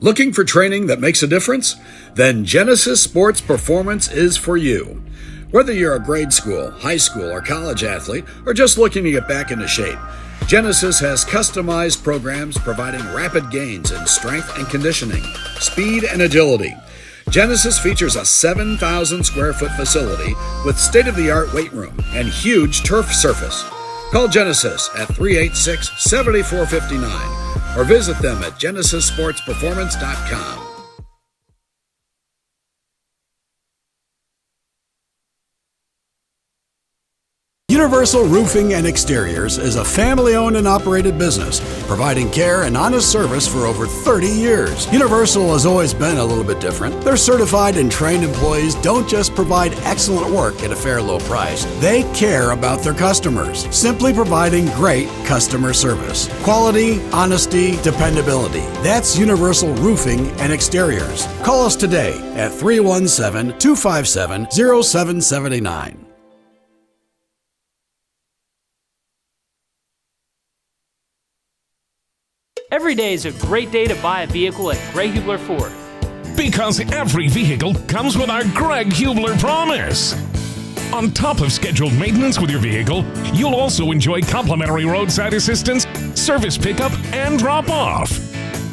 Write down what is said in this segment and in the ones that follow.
Looking for training that makes a difference? Then Genesis Sports Performance is for you. Whether you're a grade school, high school, or college athlete, or just looking to get back into shape, Genesis has customized programs providing rapid gains in strength and conditioning, speed and agility. Genesis features a 7,000 square foot facility with state-of-the-art weight room and huge turf surface. Call Genesis at 386-7459 or visit them at genesissportsperformance.com. Universal Roofing and Exteriors is a family-owned and operated business, providing care and honest service for over 30 years. Universal has always been a little bit different. Their certified and trained employees don't just provide excellent work at a fair low price. They care about their customers, simply providing great customer service. Quality, honesty, dependability. That's Universal Roofing and Exteriors. Call us today at 317-257-0779. Every day is a great day to buy a vehicle at Greg Hubler Ford. Because every vehicle comes with our Greg Hubler promise. On top of scheduled maintenance with your vehicle, you'll also enjoy complimentary roadside assistance, service pickup, and drop-off.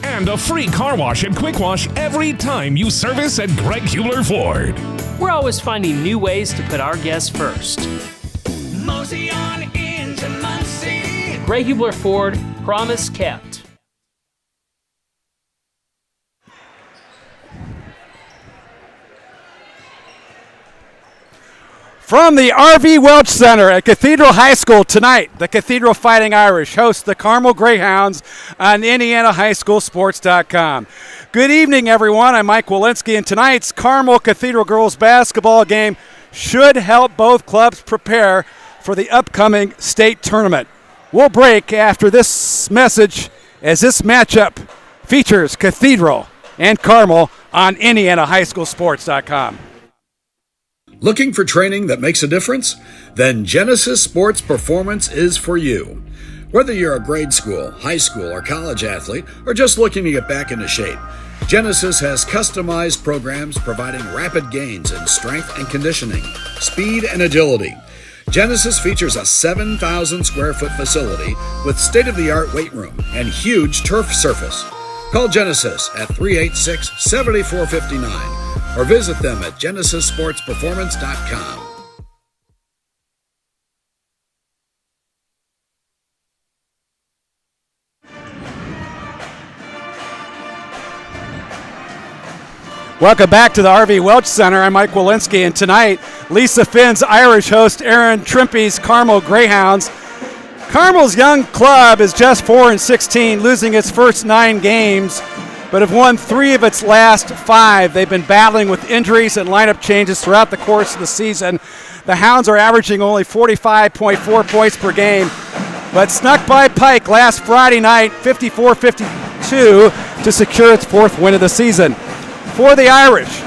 And a free car wash and quick wash every time you service at Greg Hubler Ford. We're always finding new ways to put our guests first. Mosey on into Muncie. Greg Hubler Ford, promise kept. From the RV Welch Center at Cathedral High School tonight, the Cathedral Fighting Irish host the Carmel Greyhounds on IndianaHighSchoolSports.com. Good evening, everyone. I'm Mike Walensky, and tonight's Carmel Cathedral girls basketball game should help both clubs prepare for the upcoming state tournament. We'll break after this message as this matchup features Cathedral and Carmel on IndianaHighSchoolSports.com. Looking for training that makes a difference? Then Genesis Sports Performance is for you. Whether you're a grade school, high school, or college athlete, or just looking to get back into shape, Genesis has customized programs providing rapid gains in strength and conditioning, speed and agility. Genesis features a 7,000 square foot facility with state-of-the-art weight room and huge turf surface. Call Genesis at 386-7459 or visit them at genesissportsperformance.com. Welcome back to the RV Welch Center. I'm Mike Walensky, and tonight, Lisa Finn's Irish host Aaron Trimpe's Carmel Greyhounds. Carmel's young club is just 4-16, losing its first 9 games, but have won 3 of its last 5. They've been battling with injuries and lineup changes throughout the course of the season. The Hounds are averaging only 45.4 points per game, but snuck by Pike last Friday night, 54-52, to secure its 4th win of the season. For the Irish,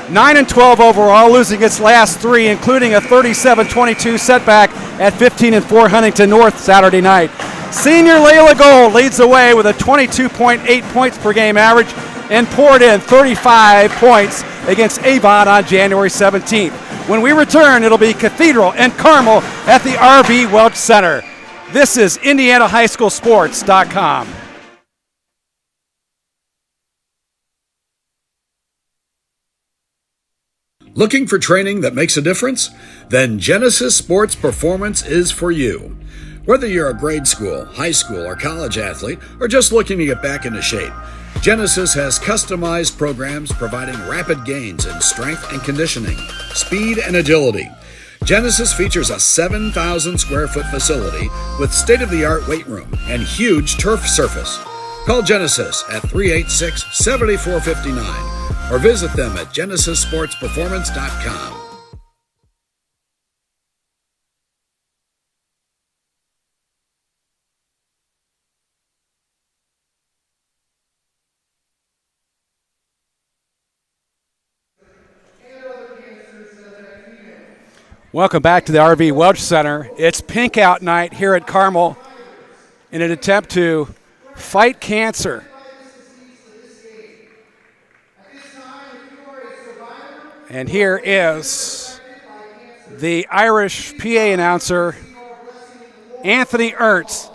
9-12 overall, losing its last 3, including a 37-22 setback at 15-4 Huntington North Saturday night. Senior Layla Gold leads the way with a 22.8 points per game average and poured in 35 points against Avon on January 17th. When we return, it'll be Cathedral and Carmel at the RV Welch Center. This is IndianaHighSchoolSports.com. Looking for training that makes a difference? Then Genesis Sports Performance is for you. Whether you're a grade school, high school, or college athlete, or just looking to get back into shape, Genesis has customized programs providing rapid gains in strength and conditioning, speed and agility. Genesis features a 7,000 square foot facility with state-of-the-art weight room and huge turf surface. Call Genesis at 386-7459 or visit them at genesissportsperformance.com. Welcome back to the RV Welch Center. It's pink out night here at Carmel in an attempt to fight cancer. And here is the Irish PA announcer, Anthony Ernst.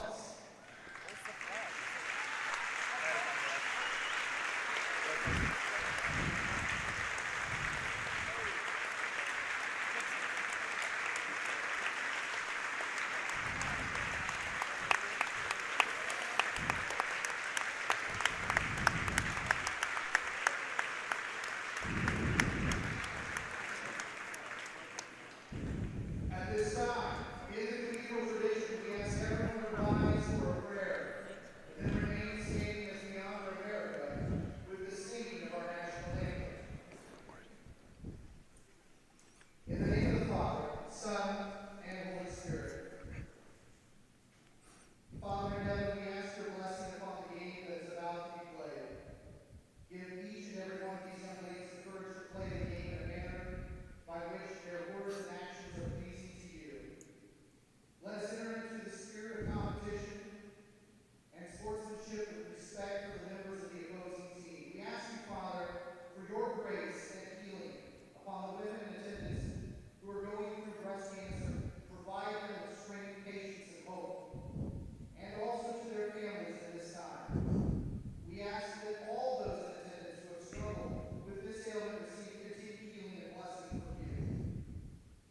At this time, in the Cathedral tradition, we ask everyone to rise for a prayer, and then remain standing as we honor America with the singing of our national anthem. In the name of the Father, Son, and Holy Spirit. Father in heaven, we ask your blessing upon the game that is about to be played. Give each and every one of these young ladies the courage to play the game in a manner by which their words and actions are pleasing to you. Let us enter into the spirit of competition and sportsmanship with respect for the members of the opposing team. We ask you, Father, for your grace and healing upon the women in attendance who are going through breast cancer. Provide them with strength, patience, and hope, and also to their families in this time. We ask that all those in attendance who have struggled with this ailment receive continued healing and blessing from you.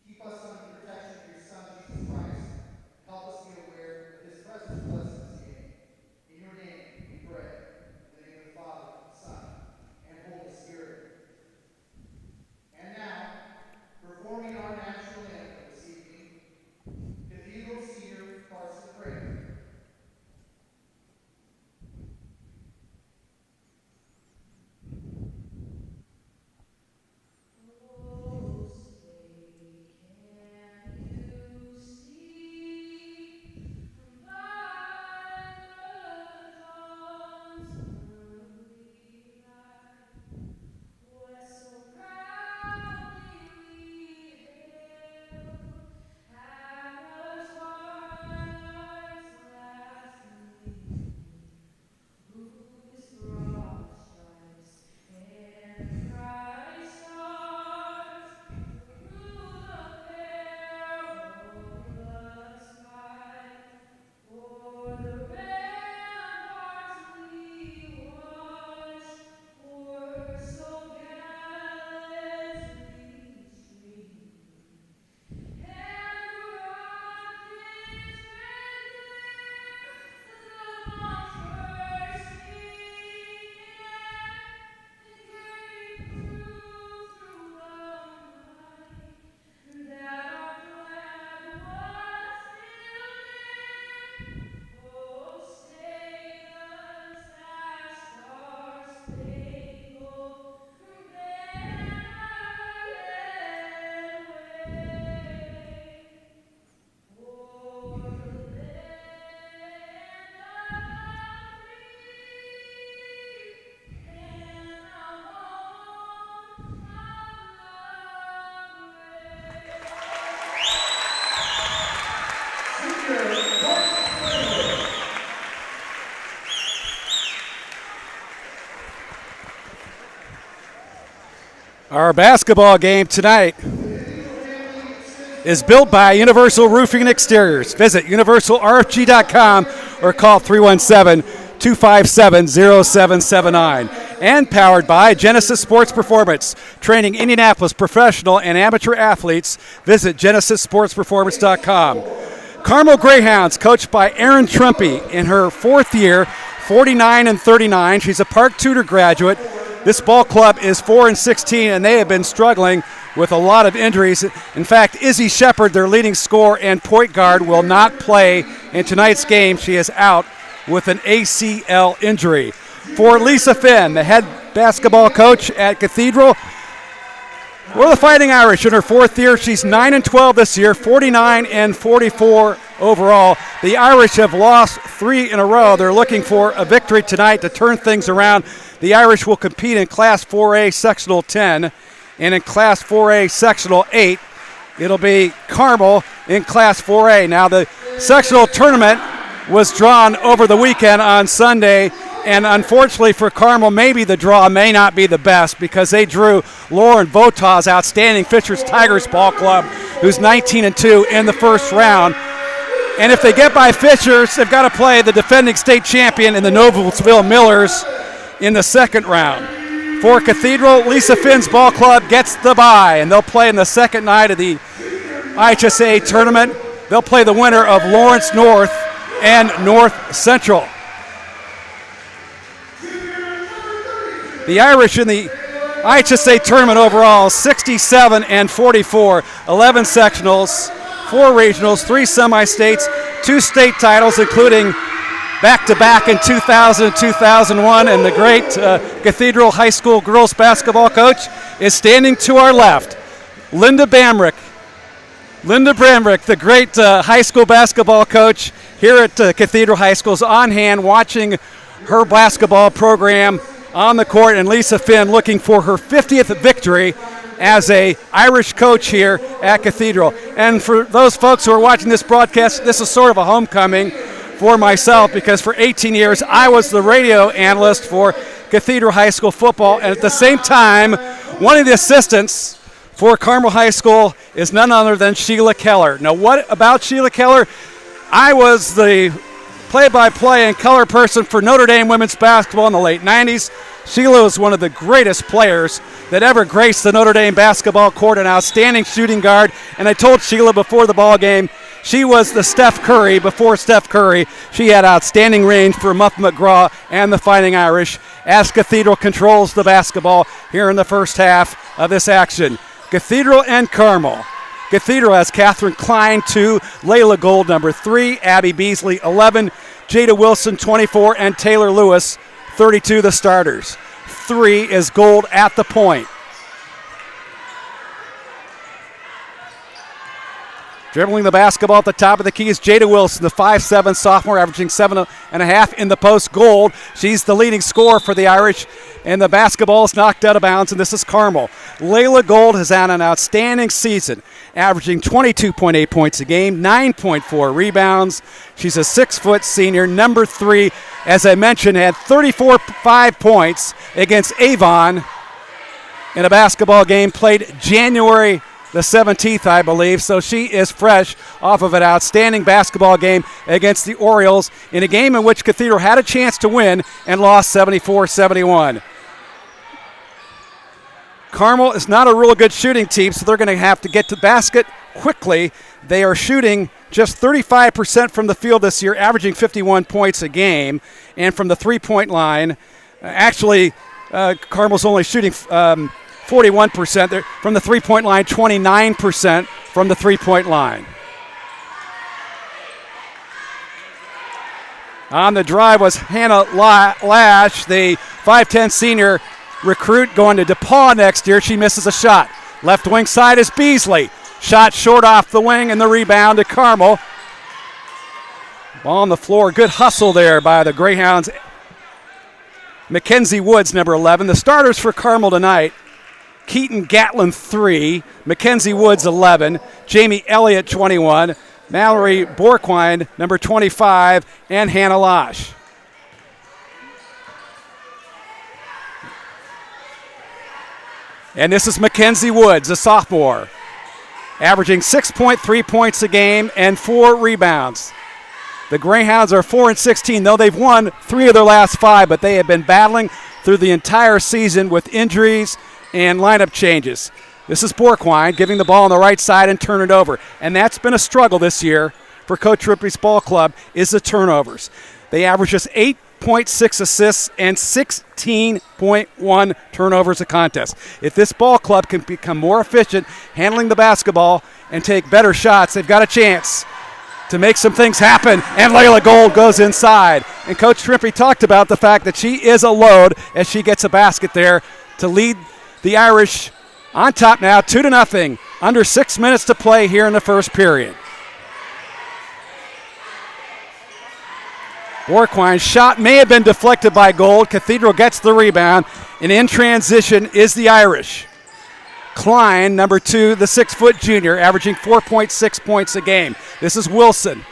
Keep us under the protection of your Son, Jesus Christ. Help us be aware of his presence with us in this game. In your name we pray. In the name of the Father, Son, and Holy Spirit. And now, performing our national anthem this evening, Cathedral Senior Varsity Prayer. Our basketball game tonight is built by Universal Roofing and Exteriors. Visit universalrfg.com or call 317-257-0779. And powered by Genesis Sports Performance, training Indianapolis professional and amateur athletes. Visit genesissportsperformance.com. Carmel Greyhounds, coached by Erin Trumpy in her fourth year, 49-39. She's a Park Tudor graduate. This ball club is 4-16, and they have been struggling with a lot of injuries. In fact, Izzy Shepard, their leading scorer and point guard, will not play in tonight's game. She is out with an ACL injury. For Lisa Finn, the head basketball coach at Cathedral, we're the Fighting Irish in her fourth year. She's 9-12 this year, 49-44 overall. The Irish have lost 3 in a row. They're looking for a victory tonight to turn things around. The Irish will compete in Class 4A Sectional 10, and in Class 4A Sectional 8, it'll be Carmel in Class 4A. Now, the sectional tournament was drawn over the weekend on Sunday, and unfortunately for Carmel, maybe the draw may not be the best because they drew Lauren Vota's outstanding Fishers Tigers Ball Club, who's 19-2 in the first round. And if they get by Fishers, they've got to play the defending state champion in the Noblesville Millers in the second round. For Cathedral, Lisa Finn's Ball Club gets the bye, and they'll play in the second night of the IHSA tournament. They'll play the winner of Lawrence North and North Central. The Irish in the IHSA tournament overall, 67-44, 11 sectionals, 4 regionals, 3 semi-states, 2 state titles, including back-to-back in 2000 and 2001, and the great Cathedral High School girls basketball coach is standing to our left. Linda Bramrick, the great high school basketball coach here at Cathedral High School, is on hand watching her basketball program on the court, and Lisa Finn looking for her 50th victory as a Irish coach here at Cathedral. And for those folks who are watching this broadcast, this is sort of a homecoming for myself because for 18 years I was the radio analyst for Cathedral High School football, and at the same time, one of the assistants for Carmel High School is none other than Sheila Keller. Now, what about Sheila Keller? I was the play-by-play and color person for Notre Dame women's basketball in the late 90s. Sheila was one of the greatest players that ever graced the Notre Dame basketball court, an outstanding shooting guard. And I told Sheila before the ball game, she was the Steph Curry before Steph Curry. She had outstanding range for Muff McGraw and the Fighting Irish as Cathedral controls the basketball here in the first half of this action. Cathedral and Carmel. Cathedral has Catherine Klein, 2, Layla Gold, number 3, Abby Beasley, 11, Jada Wilson, 24, and Taylor Lewis, 32, the starters. 3 is Gold at the point. Dribbling the basketball at the top of the key is Jada Wilson, the 5'7" sophomore, averaging 7.5 in the post. Gold, she's the leading scorer for the Irish, and the basketball is knocked out of bounds, and this is Carmel. Layla Gold has had an outstanding season, averaging 22.8 points a game, 9.4 rebounds. She's a 6-foot senior, number 3. As I mentioned, had 34.5 points against Avon in a basketball game played January the 17th, I believe, so she is fresh off of an outstanding basketball game against the Orioles in a game in which Cathedral had a chance to win and lost 74-71. Carmel is not a real good shooting team, so they're going to have to get to the basket quickly. They are shooting just 35% from the field this year, averaging 51 points a game, and from the three-point line. Carmel's only shooting 41% from the three-point line, 29% from the three-point line. On the drive was Hannah Lash, the 5'10 senior recruit going to DePaul next year. She misses a shot. Left wing side is Beasley. Shot short off the wing, and the rebound to Carmel. Ball on the floor. Good hustle there by the Greyhounds. Mackenzie Woods, number 11. The starters for Carmel tonight: Keaton Gatlin, 3, Mackenzie Woods, 11, Jamie Elliott, 21, Mallory Borquine, number 25, and Hannah Losh. And this is Mackenzie Woods, a sophomore, averaging 6.3 points a game and 4 rebounds. The Greyhounds are 4-16, though they've won 3 of their last 5, but they have been battling through the entire season with injuries and lineup changes. This is Borquine giving the ball on the right side and turn it over. And that's been a struggle this year for Coach Ripley's ball club, is the turnovers. They average just 8.6 assists and 16.1 turnovers a contest. If this ball club can become more efficient handling the basketball and take better shots, they've got a chance to make some things happen. And Layla Gold goes inside. And Coach Ripley talked about the fact that she is a load as she gets a basket there to lead the Irish on top now, 2-0, under 6 minutes to play here in the first period. Borquine's shot may have been deflected by Gold. Cathedral gets the rebound, and in transition is the Irish. Klein, number 2, the 6-foot junior, averaging 4.6 points a game. This is Wilson.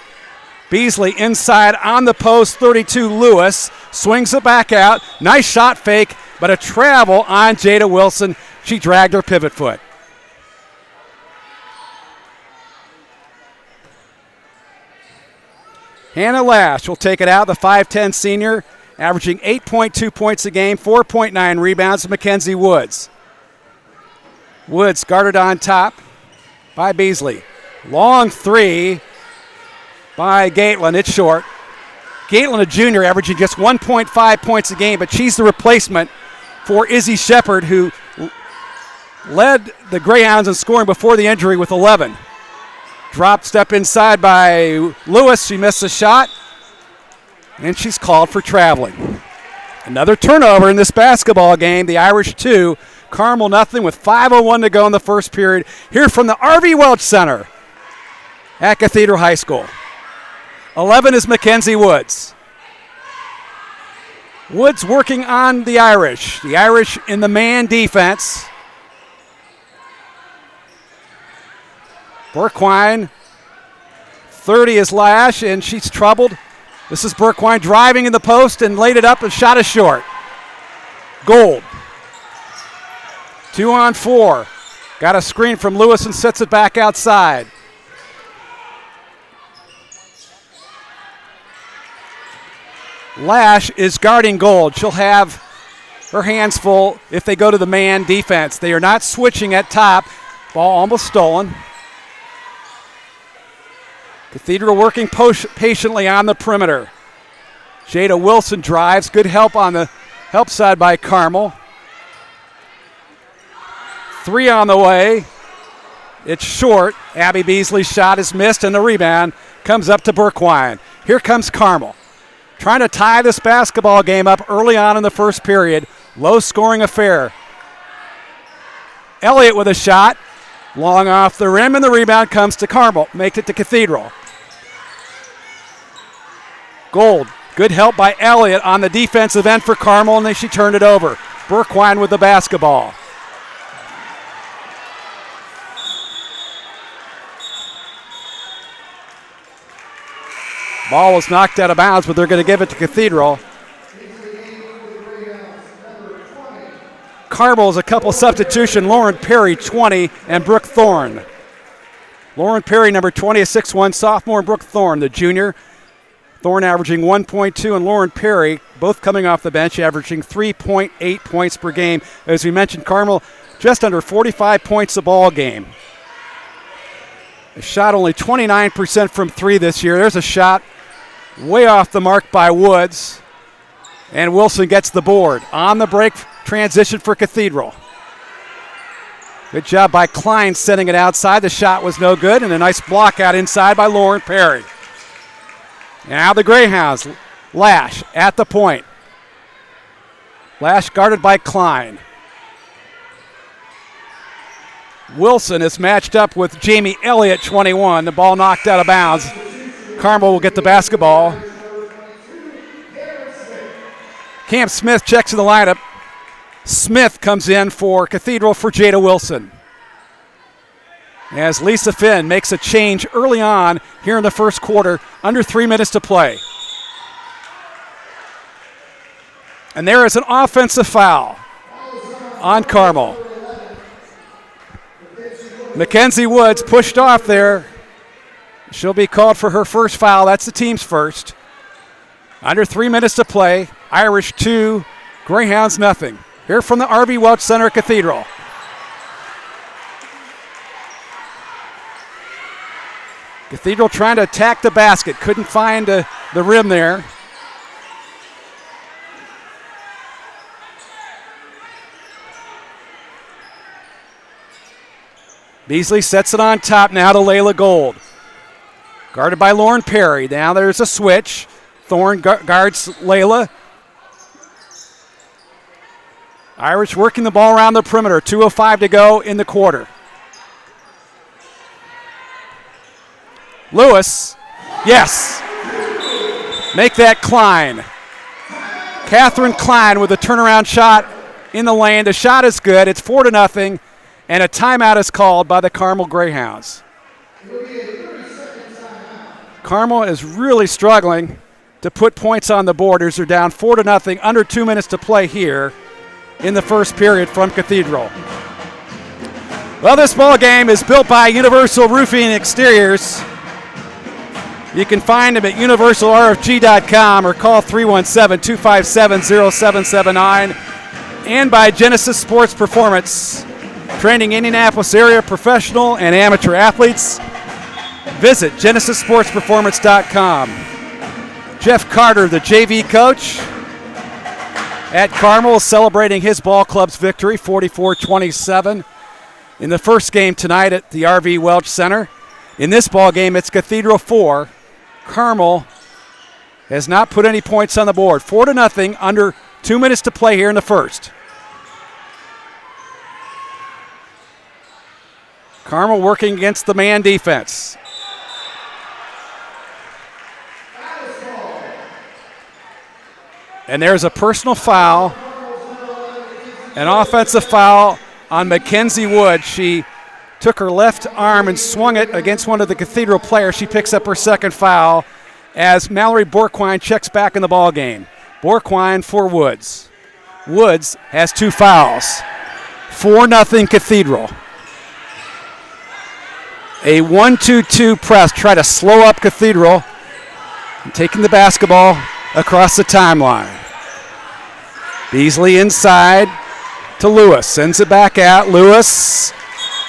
Beasley inside on the post, 32 Lewis. Swings it back out. Nice shot fake, but a travel on Jada Wilson. She dragged her pivot foot. Hannah Lash will take it out, the 5'10 senior, averaging 8.2 points a game, 4.9 rebounds. Mackenzie Woods. Woods guarded on top by Beasley. Long three by Gaitlin. It's short. Gaitlin, a junior, averaging just 1.5 points a game, but she's the replacement for Izzy Shepard, who led the Greyhounds in scoring before the injury with 11. Drop step inside by Lewis. She missed a shot, and she's called for traveling. Another turnover in this basketball game. The Irish 2, Carmel nothing with 5:01 to go in the first period. Here from the R.V. Welch Center at Cathedral High School. 11 is Mackenzie Woods. Woods working on the Irish. The Irish in the man defense. Burquine, 30 is Lash, and she's troubled. This is Burquine driving in the post and laid it up, and shot is short. Gold. 2 on 4. Got a screen from Lewis and sets it back outside. Lash is guarding Gold. She'll have her hands full if they go to the man defense. They are not switching at top. Ball almost stolen. Cathedral working patiently on the perimeter. Jada Wilson drives. Good help on the help side by Carmel. 3 on the way. It's short. Abby Beasley's shot is missed, and the rebound comes up to Burquine. Here comes Carmel, trying to tie this basketball game up early on in the first period. Low-scoring affair. Elliott with a shot. Long off the rim, and the rebound comes to Carmel. Make it to Cathedral. Gold. Good help by Elliott on the defensive end for Carmel, and then she turned it over. Burquine with the basketball. Ball was knocked out of bounds, but they're going to give it to Cathedral. Carmel's a couple substitution. Lauren Perry, 20, and Brooke Thorne. Lauren Perry, number 20, a 6'1 sophomore. Brooke Thorne, the junior. Thorne averaging 1.2, and Lauren Perry, both coming off the bench, averaging 3.8 points per game. As we mentioned, Carmel just under 45 points a ball game. They shot only 29% from 3 this year. There's a shot way off the mark by Woods, and Wilson gets the board. On the break, transition for Cathedral. Good job by Klein setting it outside. The shot was no good, and a nice block out inside by Lauren Perry. Now the Greyhounds. Lash at the point. Lash guarded by Klein. Wilson is matched up with Jamie Elliott, 21. The ball knocked out of bounds. Carmel will get the basketball. Cam Smith checks in the lineup. Smith comes in for Cathedral for Jada Wilson. As Lisa Finn makes a change early on here in the first quarter, under 3 minutes to play. And there is an offensive foul on Carmel. Mackenzie Woods pushed off there. She'll be called for her first foul. That's the team's first. Under 3 minutes to play. Irish 2, Greyhounds nothing. Here from the R.V. Welch Center Cathedral. Cathedral trying to attack the basket. Couldn't find the rim there. Beasley sets it on top now to Layla Gold. Guarded by Lauren Perry. Now there's a switch. Thorne guards Layla. Irish working the ball around the perimeter. 2:05 to go in the quarter. Lewis. Yes. Make that Klein. Catherine Klein with a turnaround shot in the lane. The shot is good. It's 4-0. And a timeout is called by the Carmel Greyhounds. Carmel is really struggling to put points on the board as they're down 4-0, under 2 minutes to play here in the first period from Cathedral. Well, this ball game is built by Universal Roofing and Exteriors. You can find them at universalrfg.com or call 317-257-0779, and by Genesis Sports Performance, training Indianapolis area professional and amateur athletes. Visit genesissportsperformance.com. Jeff Carter, the JV coach at Carmel, celebrating his ball club's victory, 44-27, in the first game tonight at the RV Welch Center. In this ball game, it's Cathedral 4. Carmel has not put any points on the board. 4-0, under 2 minutes to play here in the first. Carmel working against the man defense. And there's a personal foul, an offensive foul on Mackenzie Wood. She took her left arm and swung it against one of the Cathedral players. She picks up her second foul as Mallory Borquine checks back in the ball game. Borquine for Woods. Woods has 2 fouls. 4-0 Cathedral. A 1-2-2 press, try to slow up Cathedral, and taking the basketball across the timeline. Beasley inside to Lewis, sends it back out. Lewis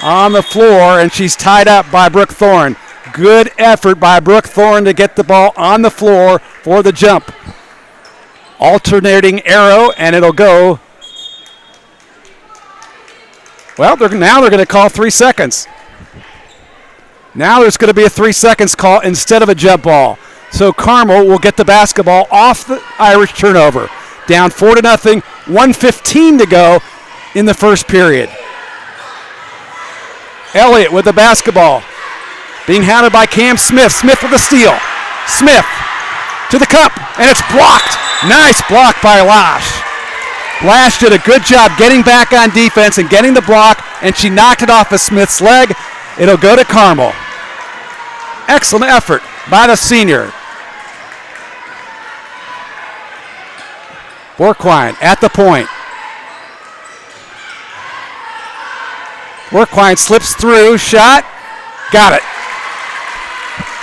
on the floor, and she's tied up by Brooke Thorne. Good effort by Brooke Thorne to get the ball on the floor for the jump. Alternating arrow, and it'll go. Well, now they're going to call 3 seconds. Now there's going to be a 3 seconds call instead of a jump ball. So Carmel will get the basketball off the Irish turnover. Down 4-0, 1:15 to go in the first period. Elliott with the basketball. Being hounded by Cam Smith. Smith with the steal. Smith to the cup, and it's blocked. Nice block by Lash. Lash did a good job getting back on defense and getting the block, and she knocked it off of Smith's leg. It'll go to Carmel. Excellent effort by the senior. Borquine at the point. Borquine slips through, shot, got it.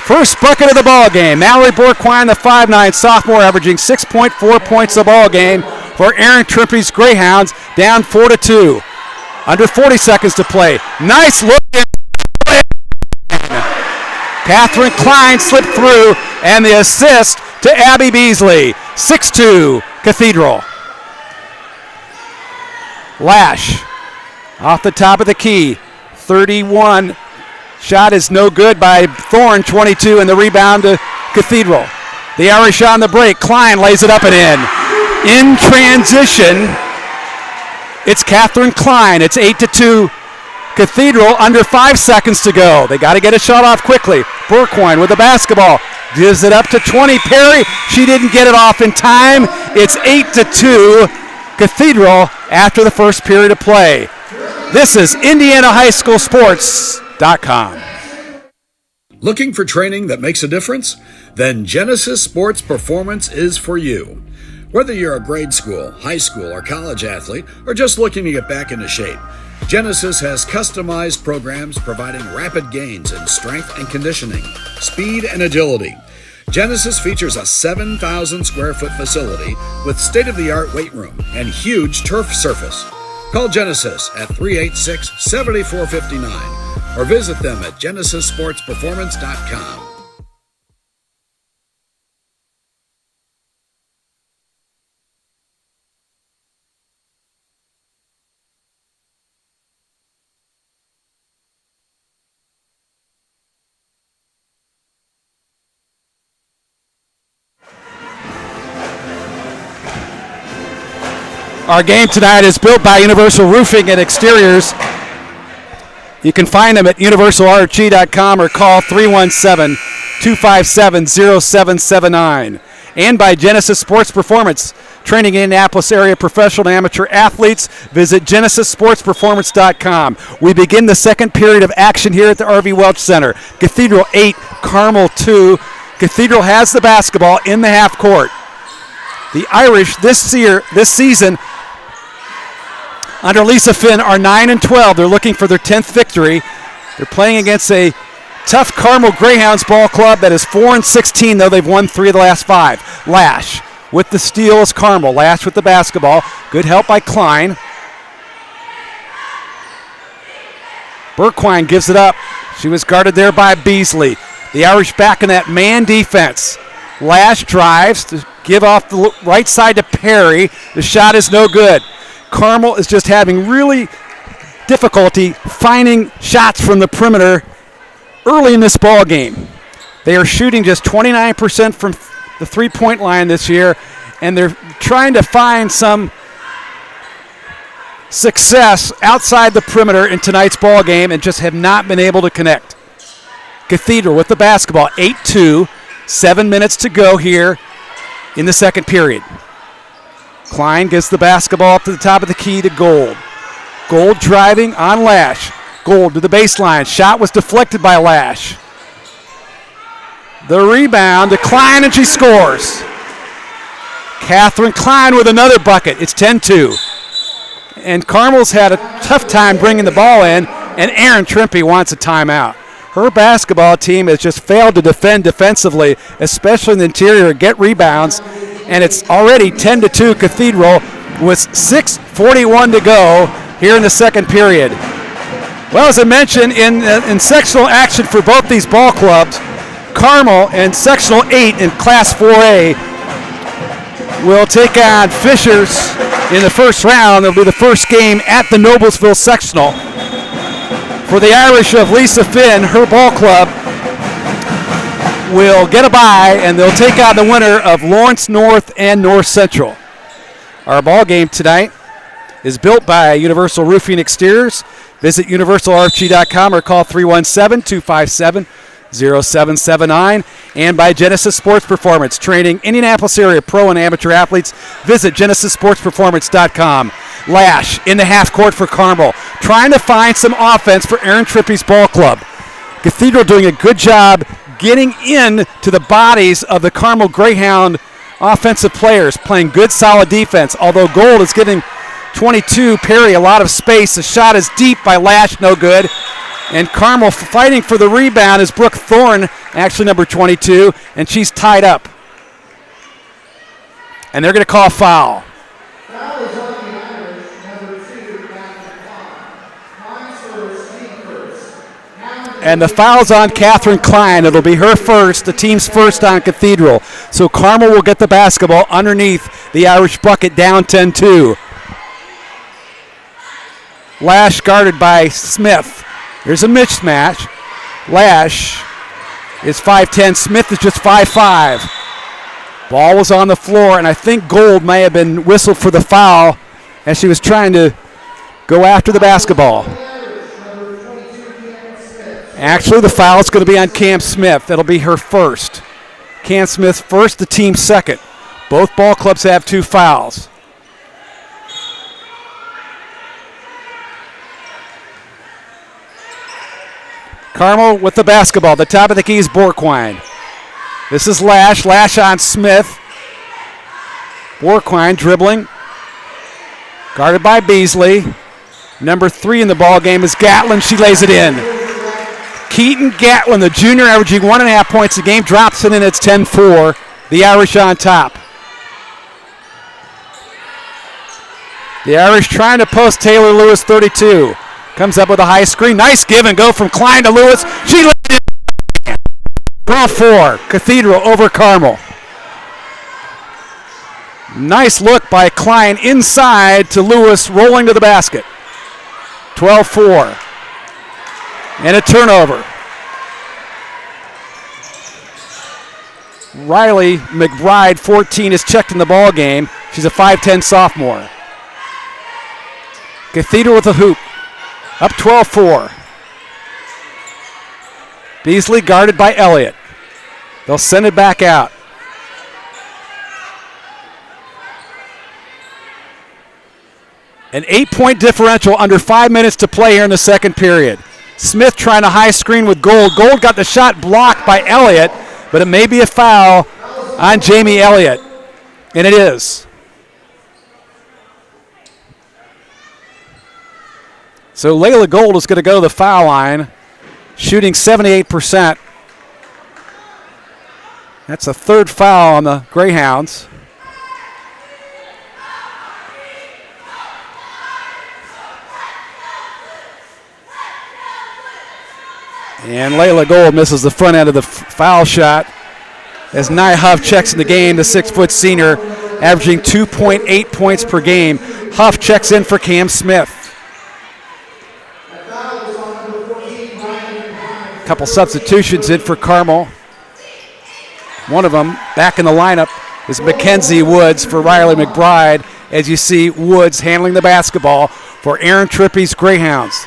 First bucket of the ball game. Mallory Borquine, the 5'9" sophomore, averaging 6.4 points a ball game for Aaron Trimpe's Greyhounds, down 4-2. Under 40 seconds to play. Nice look. Catherine Klein slipped through, and the assist to Abby Beasley. 6-2 Cathedral. Lash off the top of the key. 31. Shot is no good by Thorne, 22, and the rebound to Cathedral. The Irish on the break. Klein lays it up and in. In transition, it's Catherine Klein. It's 8-2 Cathedral, under 5 seconds to go. They got to get a shot off quickly. Borquine with the basketball. Gives it up to 20. Perry, she didn't get it off in time. It's 8-2 Cathedral after the first period of play. This is IndianaHighSchoolSports.com. Looking for training that makes a difference? Then Genesis Sports Performance is for you. Whether you're a grade school, high school, or college athlete, or just looking to get back into shape, Genesis has customized programs providing rapid gains in strength and conditioning, speed and agility. Genesis features a 7,000 square foot facility with state-of-the-art weight room and huge turf surface. Call Genesis at 386-7459 or visit them at GenesisSportsPerformance.com. Our game tonight is built by Universal Roofing and Exteriors. You can find them at universalrfg.com or call 317-257-0779. And by Genesis Sports Performance, training Indianapolis area professional and amateur athletes. Visit GenesisSportsPerformance.com. We begin the second period of action here at the RV Welch Center. Cathedral 8, Carmel 2. Cathedral has the basketball in the half court. The Irish this season under Lisa Finn are 9-12. They're looking for their 10th victory. They're playing against a tough Carmel Greyhounds ball club that is 4-16, though they've won 3 of the last 5. Lash with the steal is Carmel. Lash with the basketball. Good help by Klein. Burquine gives it up. She was guarded there by Beasley. The Irish back in that man defense. Lash drives to give off the right side to Perry. The shot is no good. Carmel is just having really difficulty finding shots from the perimeter early in this ball game. They are shooting just 29% from the three-point line this year, and they're trying to find some success outside the perimeter in tonight's ball game and just have not been able to connect. Cathedral with the basketball, 8-2, 7 minutes to go here in the second period. Klein gives the basketball up to the top of the key to Gold. Gold driving on Lash. Gold to the baseline. Shot was deflected by Lash. The rebound to Klein, and she scores. Catherine Klein with another bucket. It's 10-2. And Carmel's had a tough time bringing the ball in, and Erin Trimpe wants a timeout. Her basketball team has just failed to defend defensively, especially in the interior, get rebounds, and it's already 10-2 Cathedral with 6:41 to go here in the second period. Well, as I mentioned, in sectional action for both these ball clubs, Carmel in sectional 8 in Class 4A will take on Fishers in the first round. It'll be the first game at the Noblesville sectional. For the Irish of Lisa Finn, her ball club will get a bye, and they'll take on the winner of Lawrence North and North Central. Our ball game tonight is built by Universal Roofing Exteriors. Visit universalrfg.com or call 317-257-0779. And by Genesis Sports Performance, training Indianapolis area pro and amateur athletes. Visit genesissportsperformance.com. Lash in the half court for Carmel, trying to find some offense for Erin Trimpe's ball club. Cathedral doing a good job getting in to the bodies of the Carmel Greyhound offensive players, playing good solid defense, although Gold is giving 22 Perry a lot of space. The shot is deep by Lash, no good. And Carmel fighting for the rebound is Brooke Thorne, actually number 22, and she's tied up. And they're going to call foul. Foul is on the Irish, number 2, Catherine Klein. Klein's first, team first. And the foul's on Catherine Klein. It'll be her first, the team's first on Cathedral. So Carmel will get the basketball underneath the Irish bucket, down 10-2. Lash guarded by Smith. Here's a mismatch. Lash is 5'10". Smith is just 5'5". Ball was on the floor, and I think Gold may have been whistled for the foul as she was trying to go after the basketball. Actually, the foul is going to be on Cam Smith. That'll be her first. Cam Smith first, the team second. Both ball clubs have 2 fouls. Carmel with the basketball. The top of the key is Borquine. This is Lash. Lash on Smith. Borquine dribbling. Guarded by Beasley. Number 3 in the ball game is Gatlin. She lays it in. Keaton Gatlin, the junior, averaging 1.5 points a game, drops it in. It's 10-4. The Irish on top. The Irish trying to post Taylor Lewis, 32. Comes up with a high screen. Nice give and go from Klein to Lewis. She laid it in. Ball 4. Cathedral over Carmel. Nice look by Klein inside to Lewis, rolling to the basket. 12-4. And a turnover. Riley McBride, 14, is checked in the ball game. She's a 5'10 sophomore. Cathedral with a hoop. Up 12-4. Beasley guarded by Elliott. They'll send it back out. An 8-point differential under 5 minutes to play here in the second period. Smith trying to high screen with Gold. Gold got the shot blocked by Elliott. but it may be a foul on Jamie Elliott, and it is. So Layla Gold is going to go to the foul line, shooting 78%. That's a third foul on the Greyhounds. And Layla Gold misses the front end of the foul shot as Nia Huff checks in the game, the 6-foot senior, averaging 2.8 points per game. Huff checks in for Cam Smith. A couple substitutions in for Carmel. One of them back in the lineup is Mackenzie Woods for Riley McBride, as you see Woods handling the basketball for Aaron Trippy's Greyhounds.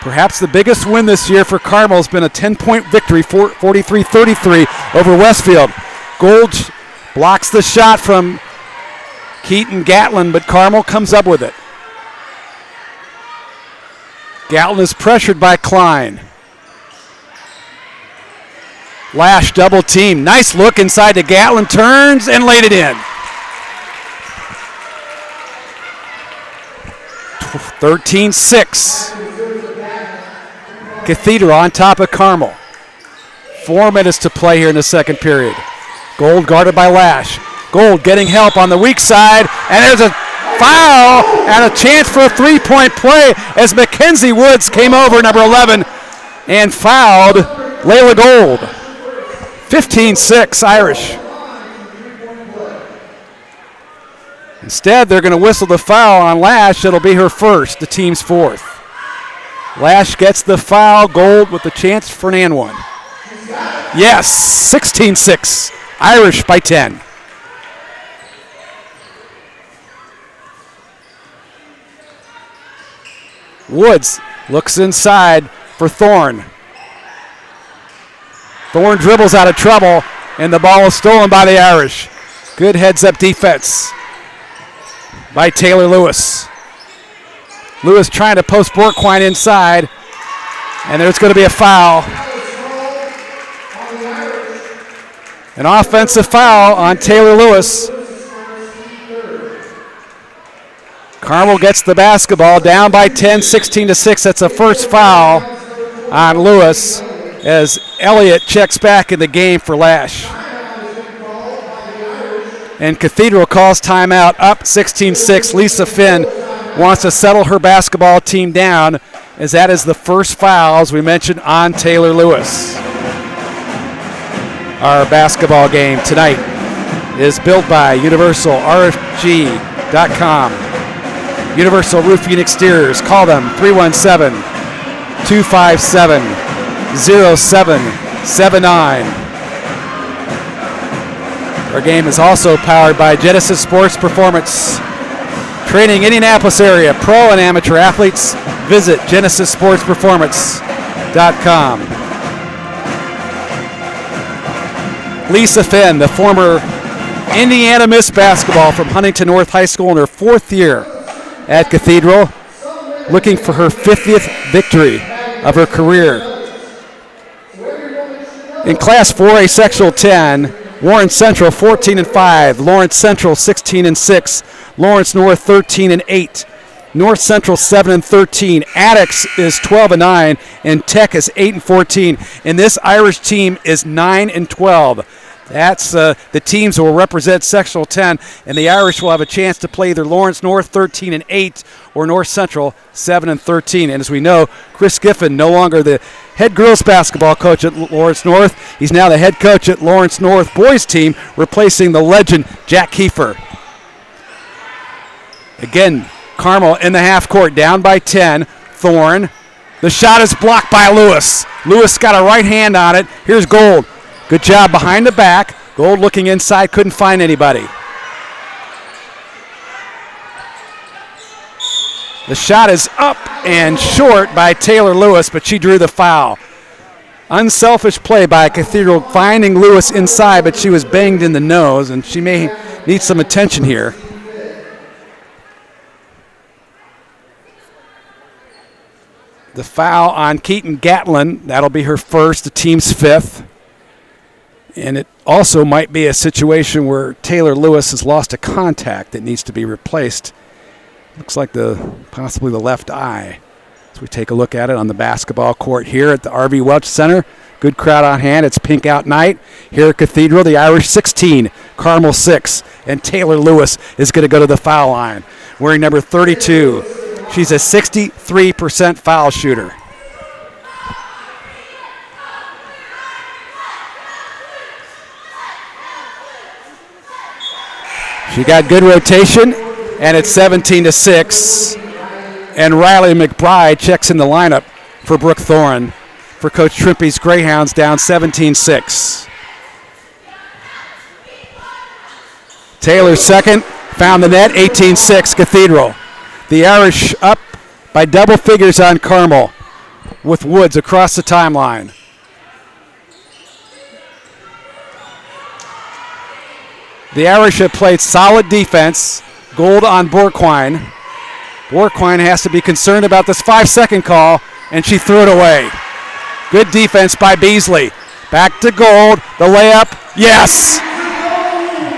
Perhaps the biggest win this year for Carmel has been a 10-point victory, 43-33 over Westfield. Gold blocks the shot from Keaton Gatlin, but Carmel comes up with it. Gatlin is pressured by Klein. Lash double team. Nice look inside to Gatlin. Turns and laid it in. 13-6. Cathedral on top of Carmel. 4 minutes to play here in the second period. Gold guarded by Lash. Gold getting help on the weak side, and there's a foul and a chance for a three-point play as Mackenzie Woods came over, number 11, and fouled Layla Gold. 15-6 Irish. Instead, they're going to whistle the foul on Lash. It'll be her first, the team's fourth. Lash gets the foul. Gold with the chance for an and one. Yes, 16-6. Irish by 10. Woods looks inside for Thorne. Thorne dribbles out of trouble, and the ball is stolen by the Irish. Good heads-up defense by Taylor Lewis. Lewis trying to post Borquine inside, and there's going to be a foul. An offensive foul on Taylor Lewis. Carmel gets the basketball down by 10, 16-6. That's the first foul on Lewis as Elliott checks back in the game for Lash. And Cathedral calls timeout, up 16-6. Lisa Finn wants to settle her basketball team down, as that is the first foul, as we mentioned, on Taylor Lewis. Our basketball game tonight is built by UniversalRFG.com. Universal Roofing and Exteriors. Call them 317-257-0779. Our game is also powered by Genesis Sports Performance. Training Indianapolis area pro and amateur athletes. Visit GenesisSportsPerformance.com. Lisa Finn, the former Indiana Miss Basketball from Huntington North High School in her fourth year at Cathedral, looking for her 50th victory of her career. In Class 4A Sectional 10, Warren Central 14-5, Lawrence Central 16-6, Lawrence North 13-8, North Central 7-13, Attucks is 12-9, and Tech is 8-14. And this Irish team is 9-12. That's the teams that will represent Sectional 10, and the Irish will have a chance to play either Lawrence North 13-8 or North Central 7-13. And as we know, Chris Giffen, no longer the head girls basketball coach at Lawrence North. He's now the head coach at Lawrence North boys team, replacing the legend Jack Kiefer. Again, Carmel in the half court, down by 10. Thorne. The shot is blocked by Lewis. Lewis got a right hand on it. Here's Gold. Good job behind the back. Gold looking inside, couldn't find anybody. The shot is up and short by Taylor Lewis, but she drew the foul. Unselfish play by Cathedral, finding Lewis inside, but she was banged in the nose, and she may need some attention here. the foul on Keaton Gatlin. That'll be her first, the team's fifth. And it also might be a situation where Taylor Lewis has lost a contact that needs to be replaced. Looks like possibly the left eye. So we take a look at it on the basketball court here at the R.V. Welch Center. Good crowd on hand. It's pink out night. Here at Cathedral, the Irish 16, Carmel 6, and Taylor Lewis is going to go to the foul line. Wearing number 32. She's a 63% foul shooter. She got good rotation, and it's 17-6. And Riley McBride checks in the lineup for Brooke Thoren for Coach Trimpe's Greyhounds, down 17-6. Taylor second, found the net, 18-6 Cathedral. The Irish up by double figures on Carmel with Woods across the timeline. The Irish have played solid defense. Gold on Borquine. Borquine has to be concerned about this 5-second call, and she threw it away. Good defense by Beasley. Back to Gold. The layup. Yes!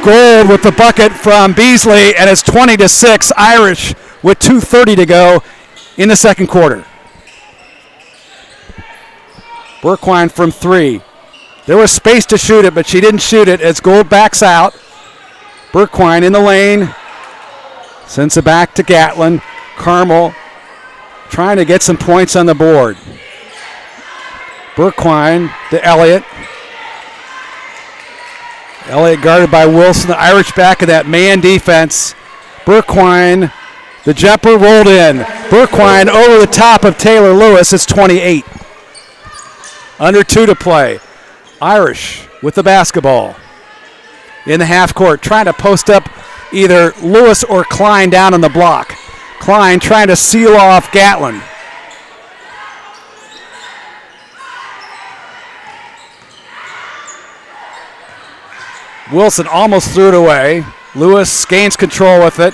Gold with the bucket from Beasley, and it's 20-6 Irish with 2:30 to go in the second quarter. Borquine from three. There was space to shoot it, but she didn't shoot it as Gold backs out. Borquine in the lane. Sends it back to Gatlin. Carmel trying to get some points on the board. Borquine to Elliott. Elliott guarded by Wilson. The Irish back of that man defense. Borquine, the jumper rolled in. Borquine over the top of Taylor Lewis. It's 28. Under 2 to play. Irish with the basketball in the half court, trying to post up either Lewis or Klein down on the block. Klein trying to seal off Gatlin. Wilson almost threw it away. Lewis gains control with it.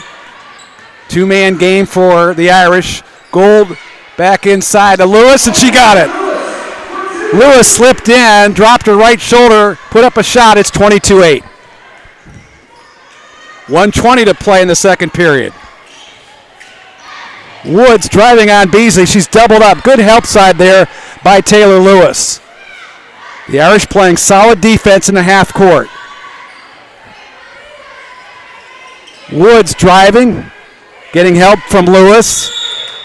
Two-man game for the Irish. Gold back inside to Lewis, and she got it. Lewis slipped in, dropped her right shoulder, put up a shot. It's 22-8. 1:20 to play in the second period. Woods driving on Beasley. She's doubled up. Good help side there by Taylor Lewis. The Irish playing solid defense in the half court. Woods driving, getting help from Lewis,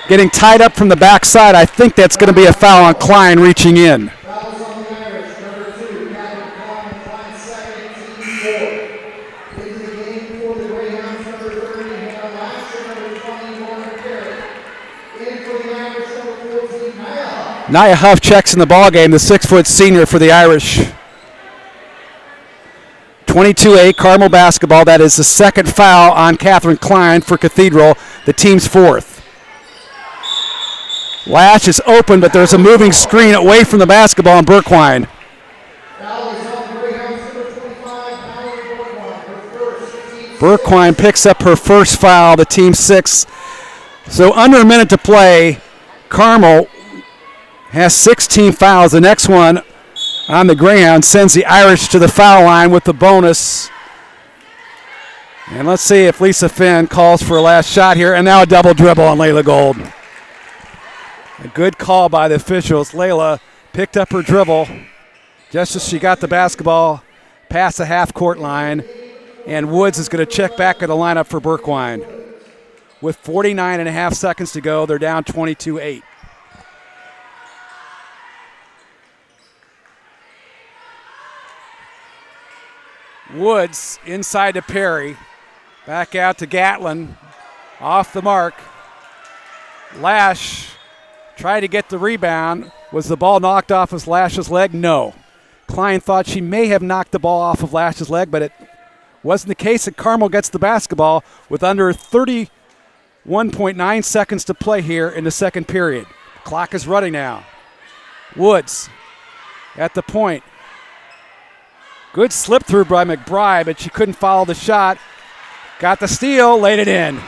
getting tied up from the backside. I think that's going to be a foul on Klein reaching in. Fouls on the Irish. Number 2, Catherine Klein, second, team 4. Into the game for the Greyhounds, number 30, Hannah Lasher, number 20, Lauren Perry. In for the Irish, number 14, Nia Huff. Nia Huff checks in the ballgame, the 6-foot senior for the Irish. 22-8 Carmel basketball. That is the second foul on Catherine Klein for Cathedral, the team's fourth. Lash is open, but there's a moving screen away from the basketball on Borquine. Foul is on the Greyhounds, number 25, Mallory Borquine, her first. Borquine picks up her first foul, the team 6. So under a minute to play, Carmel has 16 fouls. The next one on the Greyhounds sends the Irish to the foul line with the bonus. And let's see if Lisa Finn calls for a last shot here. And now a double dribble on Layla Gold. A good call by the officials. Layla picked up her dribble just as she got the basketball past the half-court line. And Woods is going to check back at the lineup for Borquine. With 49.5 seconds to go, they're down 22-8. Woods inside to Perry. Back out to Gatlin. Off the mark. Lash tried to get the rebound. Was the ball knocked off of Lash's leg? No. Klein thought she may have knocked the ball off of Lash's leg, but it wasn't the case. And Carmel gets the basketball with under 31.9 seconds to play here in the second period. Clock is running now. Woods at the point. Good slip through by McBride, but she couldn't follow the shot. Got the steal, laid it in.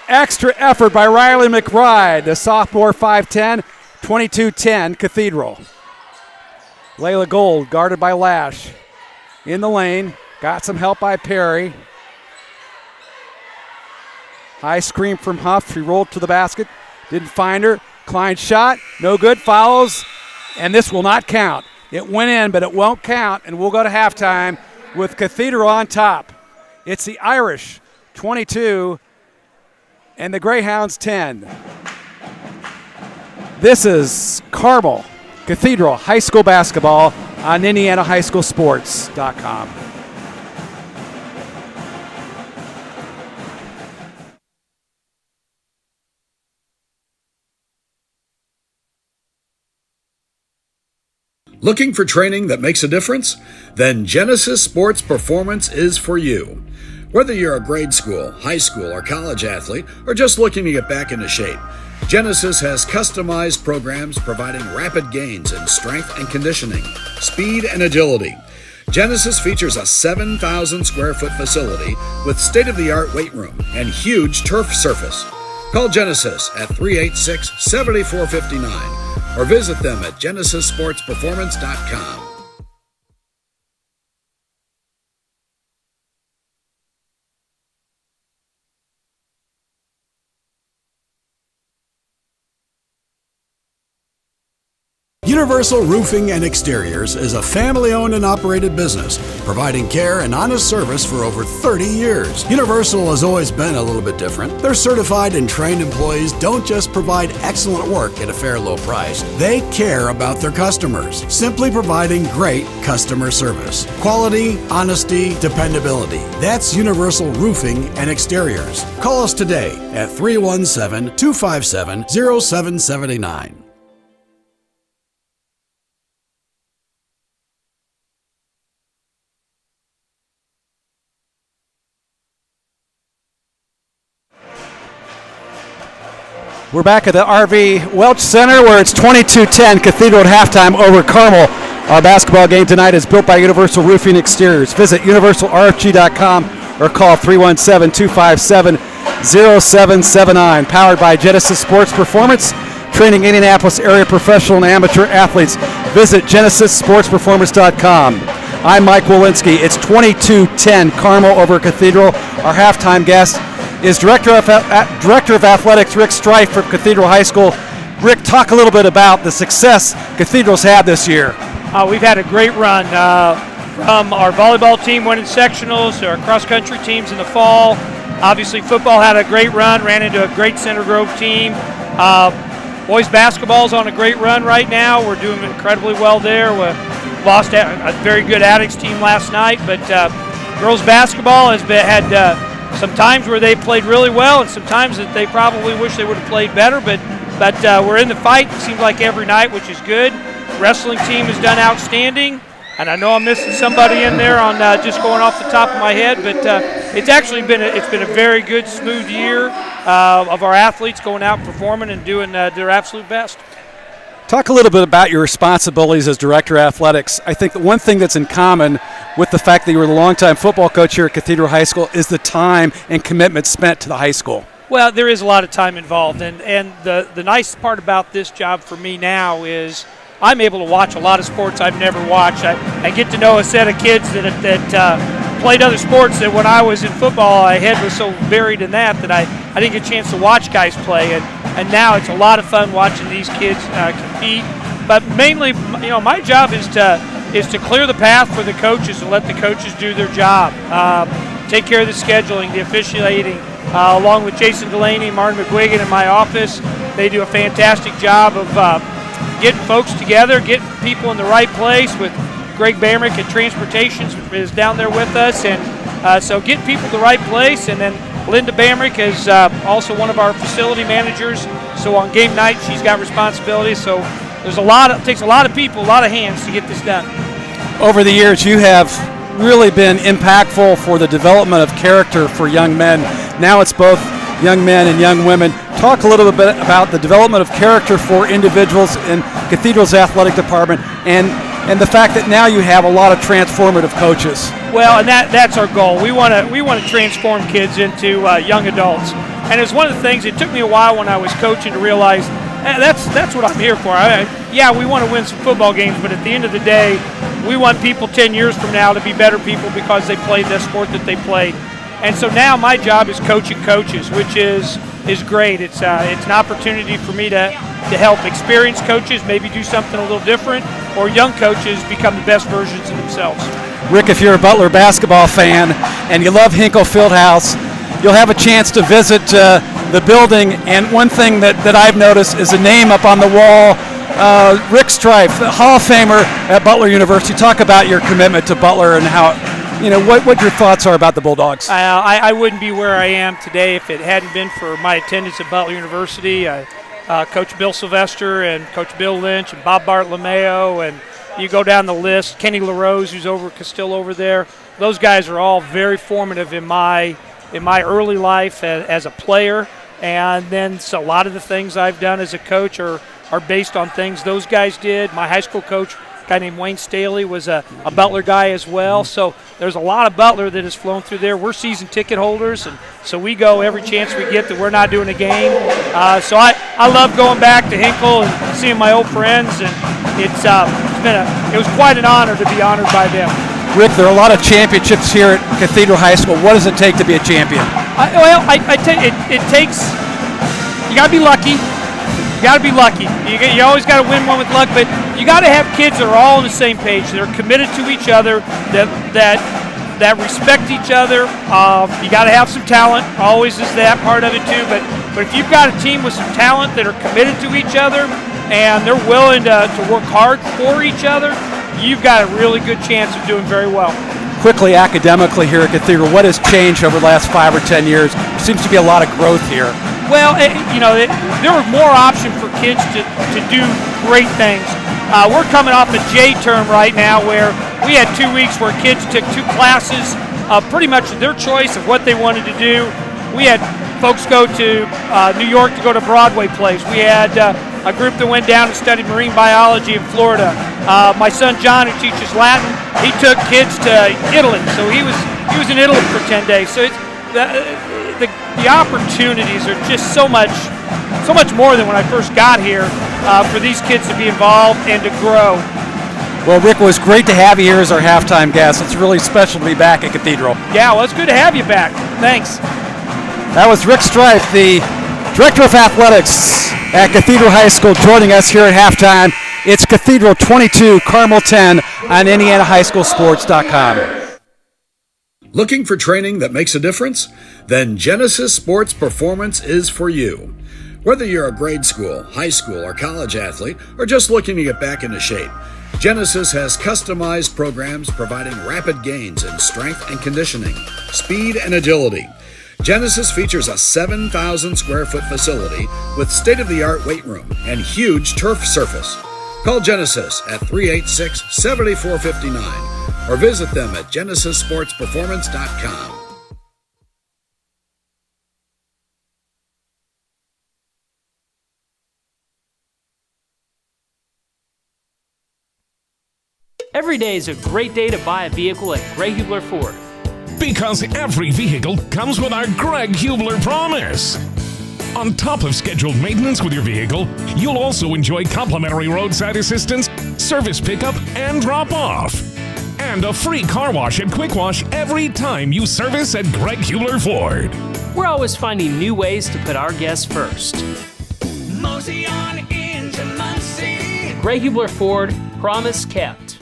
Extra effort by Riley McBride, the sophomore 5'10", 22-10 Cathedral. Layla Gold guarded by Lash. In the lane, got some help by Perry. High screen from Huff. She rolled to the basket. Didn't find her. Klein shot. No good. Fouls. And this will not count. It went in, but it won't count. And we'll go to halftime with Cathedral on top. It's the Irish 22 and the Greyhounds 10. This is Carmel Cathedral High School basketball on IndianaHighSchoolSports.com. Looking for training that makes a difference? Then Genesis Sports Performance is for you. Whether you're a grade school, high school, or college athlete, or just looking to get back into shape, Genesis has customized programs providing rapid gains in strength and conditioning, speed and agility. Genesis features a 7,000 square foot facility with state-of-the-art weight room and huge turf surface. Call Genesis at 386-7459 or visit them at genesissportsperformance.com. Universal Roofing and Exteriors is a family-owned and operated business, providing care and honest service for over 30 years. Universal has always been a little bit different. Their certified and trained employees don't just provide excellent work at a fair low price. They care about their customers, simply providing great customer service. Quality, honesty, dependability. That's Universal Roofing and Exteriors. Call us today at 317-257-0779. We're back at the RV Welch Center where it's 22-10 Cathedral at halftime over Carmel. Our basketball game tonight is built by Universal Roofing Exteriors. Visit universalrfg.com or call 317-257-0779. Powered by Genesis Sports Performance, training Indianapolis area professional and amateur athletes. Visit genesissportsperformance.com. I'm Mike Walensky. It's 22-10 Carmel over Cathedral. Our halftime guest is Director of Athletics Rick Strife from Cathedral High School. Rick, talk a little bit about the success Cathedral's had this year. We've had a great run from our volleyball team winning sectionals to our cross-country teams in the fall. Obviously, football had a great run, ran into a great Center Grove team. Boys basketball's on a great run right now. We're doing incredibly well there. We lost a very good Addicts team last night, but girls basketball has had some times where they played really well and some times that they probably wish they would have played better, but we're in the fight, it seems like every night, which is good. Wrestling team has done outstanding, and I know I'm missing somebody in there on just going off the top of my head, but it's actually been a very good, smooth year of our athletes going out and performing and doing their absolute best. Talk a little bit about your responsibilities as Director of Athletics. I think the one thing that's in common with the fact that you were the longtime football coach here at Cathedral High School is the time and commitment spent to the high school. Well, there is a lot of time involved, and the nice part about this job for me now is I'm able to watch a lot of sports I've never watched. I get to know a set of kids that played other sports that when I was in football, my head was so buried in that I didn't get a chance to watch guys play, and now it's a lot of fun watching these kids compete. But mainly, my job is to clear the path for the coaches and let the coaches do their job. Take care of the scheduling, the officiating, along with Jason Delaney, Martin McGuigan in my office. They do a fantastic job of getting folks together, getting people in the right place. With Greg Bamrick at Transportation is down there with us, and so getting people to the right place. And then Linda Bamrick is also one of our facility managers. So on game night, she's got responsibility. So it takes a lot of people, a lot of hands to get this done. Over the years, you have really been impactful for the development of character for young men. Now it's both young men and young women. Talk a little bit about the development of character for individuals in Cathedral's athletic department and the fact that now you have a lot of transformative coaches. Well, and that's our goal. We want to transform kids into young adults. And it's one of the things, it took me a while when I was coaching to realize That's what I'm here for. Yeah, we want to win some football games, but at the end of the day, we want people 10 years from now to be better people because they played the sport that they played. And so now my job is coaching coaches, which is great. It's an opportunity for me to help experienced coaches maybe do something a little different, or young coaches become the best versions of themselves. Rick, if you're a Butler basketball fan and you love Hinkle Fieldhouse, you'll have a chance to visit the building. And one thing that I've noticed is a name up on the wall, Rick Strife, the Hall of Famer at Butler University. Talk about your commitment to Butler and how, what your thoughts are about the Bulldogs. I wouldn't be where I am today if it hadn't been for my attendance at Butler University. Coach Bill Sylvester and Coach Bill Lynch and Bob Bartolomeo, and you go down the list, Kenny LaRose, who's still over there. Those guys are all very formative in my early life as a player, and then so a lot of the things I've done as a coach are based on things those guys did. My high school coach, a guy named Wayne Staley, was a Butler guy as well. So there's a lot of Butler that has flown through there. We're season ticket holders, and so we go every chance we get that we're not doing a game. So I love going back to Hinkle and seeing my old friends, and it was quite an honor to be honored by them. Rick, there are a lot of championships here at Cathedral High School. What does it take to be a champion? It takes, you got to be lucky. You got to be lucky. You always got to win one with luck, but you got to have kids that are all on the same page. They're committed to each other, that respect each other. You got to have some talent. Always is that part of it too. But if you've got a team with some talent that are committed to each other and they're willing to work hard for each other, you've got a really good chance of doing very well. Quickly, academically here at Cathedral, what has changed over the last 5 or 10 years? There seems to be a lot of growth here. Well, there were more options for kids to do great things. We're coming off a J term right now where we had 2 weeks where kids took 2 classes, pretty much their choice of what they wanted to do. We had folks go to New York to go to Broadway plays. We had a group that went down and studied marine biology in Florida. My son John, who teaches Latin, he took kids to Italy, so he was in Italy for 10 days. So it's, the opportunities are just so much more than when I first got here for these kids to be involved and to grow. Well, Rick, it was great to have you here as our halftime guest. It's really special to be back at Cathedral. Yeah, well, it's good to have you back. Thanks. That was Rick Strife, the Director of Athletics at Cathedral High School, joining us here at halftime. It's Cathedral 22, Carmel 10 on IndianaHighSchoolSports.com. Looking for training that makes a difference? Then Genesis Sports Performance is for you. Whether you're a grade school, high school, or college athlete, or just looking to get back into shape, Genesis has customized programs providing rapid gains in strength and conditioning, speed and agility. Genesis features a 7,000 square foot facility with state-of-the-art weight room and huge turf surface. Call Genesis at 386-7459 or visit them at genesissportsperformance.com. Every day is a great day to buy a vehicle at Greg Hubler Ford. Because every vehicle comes with our Greg Hubler promise. On top of scheduled maintenance with your vehicle, you'll also enjoy complimentary roadside assistance, service pickup, and drop-off. And a free car wash and quick wash every time you service at Greg Hubler Ford. We're always finding new ways to put our guests first. Mosey on into Muncie. Greg Hubler Ford, promise kept.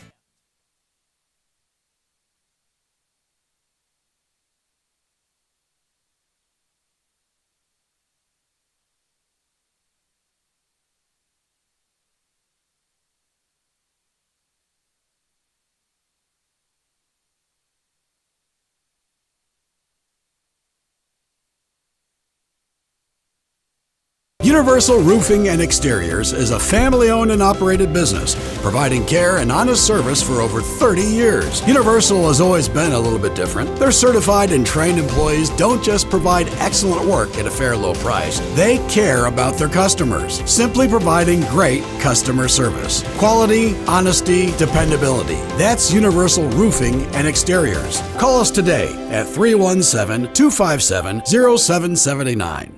Universal Roofing and Exteriors is a family-owned and operated business, providing care and honest service for over 30 years. Universal has always been a little bit different. Their certified and trained employees don't just provide excellent work at a fair low price. They care about their customers, simply providing great customer service. Quality, honesty, dependability. That's Universal Roofing and Exteriors. Call us today at 317-257-0779.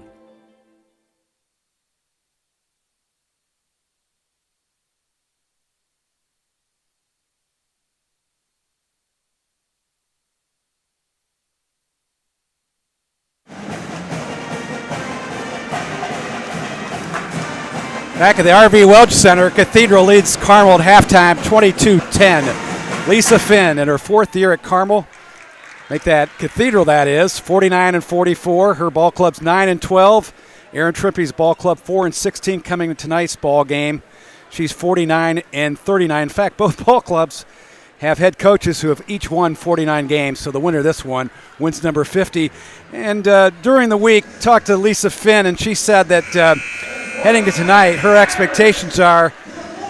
Back at the RV Welch Center, Cathedral leads Carmel at halftime 22-10. Lisa Finn in her 4th year at Carmel. Make that Cathedral, that is, 49-44. Her ball club's 9-12. Aaron Trimpe's ball club 4-16 coming to tonight's ball game. She's 49-39. In fact, both ball clubs have head coaches who have each won 49 games. So the winner of this one wins number 50. And during the week, talked to Lisa Finn, and she said that heading to tonight, her expectations are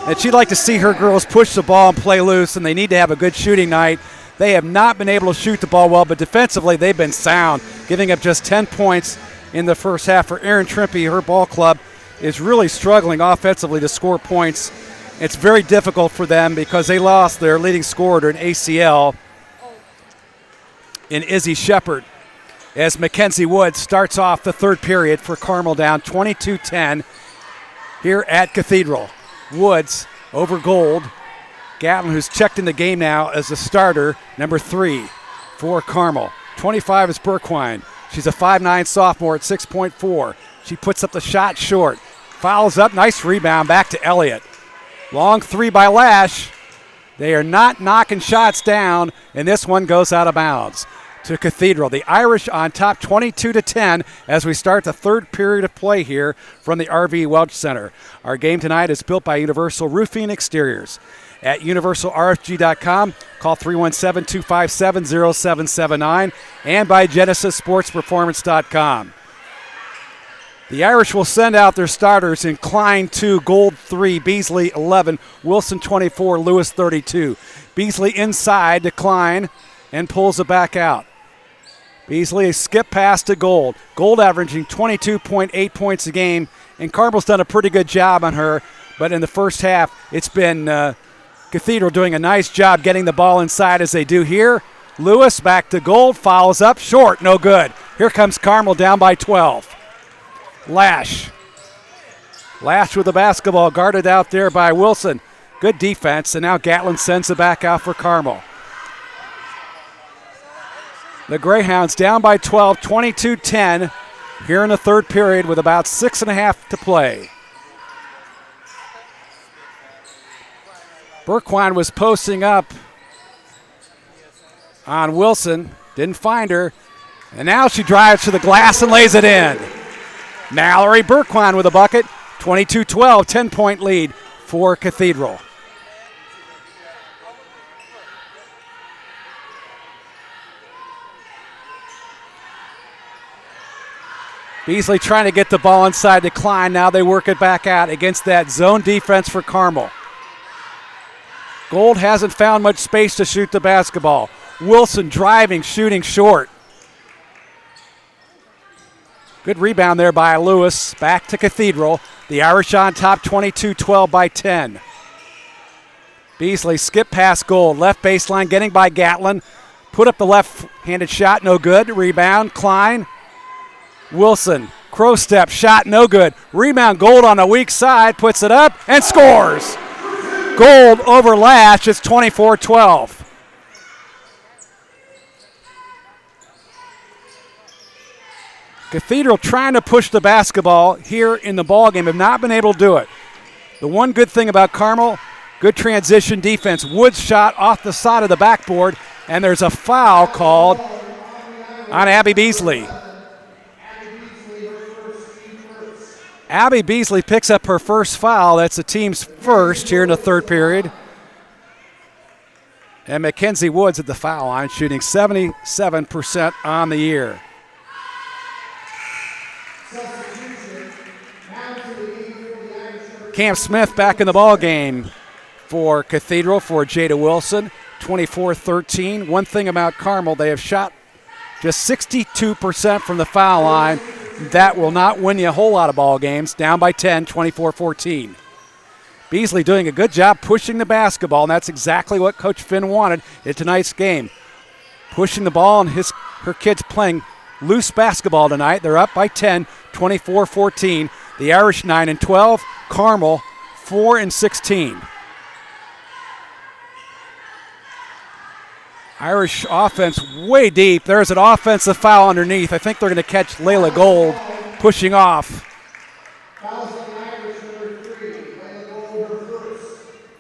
that she'd like to see her girls push the ball and play loose, and they need to have a good shooting night. They have not been able to shoot the ball well, but defensively they've been sound, giving up just 10 points in the first half. For Aaron Trimpe, her ball club is really struggling offensively to score points. It's very difficult for them because they lost their leading scorer to an ACL in Izzy Shepard. As Mackenzie Woods starts off the third period for Carmel, down 22-10 here at Cathedral. Woods over Gold. Gatlin, who's checked in the game now as the starter, number 3 for Carmel. 25 is Burkwine. She's a 5'9 sophomore at 6.4. She puts up the shot short. Fouls up, nice rebound back to Elliott. Long 3 by Lash. They are not knocking shots down, and this one goes out of bounds to Cathedral. The Irish on top 22-10 as we start the third period of play here from the RV Welch Center. Our game tonight is built by Universal Roofing and Exteriors. At universalrfg.com, call 317-257-0779, and by genesissportsperformance.com. The Irish will send out their starters in Klein 2, Gold 3, Beasley 11, Wilson 24, Lewis 32. Beasley inside to Klein and pulls it back out. Beasley a skip pass to Gold. Gold averaging 22.8 points a game, and Carmel's done a pretty good job on her, but in the first half it's been Cathedral doing a nice job getting the ball inside as they do here. Lewis back to Gold, fouls up, short, no good. Here comes Carmel down by 12. Lash with the basketball, guarded out there by Wilson. Good defense, and now Gatlin sends it back out for Carmel. The Greyhounds down by 12, 22-10 here in the third period with about 6.5 to play. Burkwine was posting up on Wilson, didn't find her, and now she drives to the glass and lays it in. Mallory Burkwine with a bucket, 22-12, 10-point lead for Cathedral. Beasley trying to get the ball inside to Klein. Now they work it back out against that zone defense for Carmel. Gold hasn't found much space to shoot the basketball. Wilson driving, shooting short. Good rebound there by Lewis. Back to Cathedral. The Irish on top 22-12 by 10. Beasley skip past Gold. Left baseline getting by Gatlin. Put up the left-handed shot, no good. Rebound, Klein. Wilson, crow step, shot no good. Rebound, Gold on the weak side, puts it up and scores. Gold over Lash, it's 24-12. Cathedral trying to push the basketball here in the ballgame, have not been able to do it. The one good thing about Carmel, good transition defense. Woods shot off the side of the backboard, and there's a foul called on Abby Beasley. Abby Beasley picks up her first foul. That's the team's first here in the third period. And Mackenzie Woods at the foul line, shooting 77% on the year. Cam Smith back in the ball game for Cathedral for Jada Wilson, 24-13. One thing about Carmel, they have shot just 62% from the foul line. That will not win you a whole lot of ball games. Down by 10, 24-14. Beasley doing a good job pushing the basketball, and that's exactly what Coach Finn wanted in tonight's game. Pushing the ball, and her kids playing loose basketball tonight. They're up by 10, 24-14. The Irish 9-12, Carmel 4-16. Irish offense way deep. There's an offensive foul underneath. I think they're going to catch Layla Gold pushing off.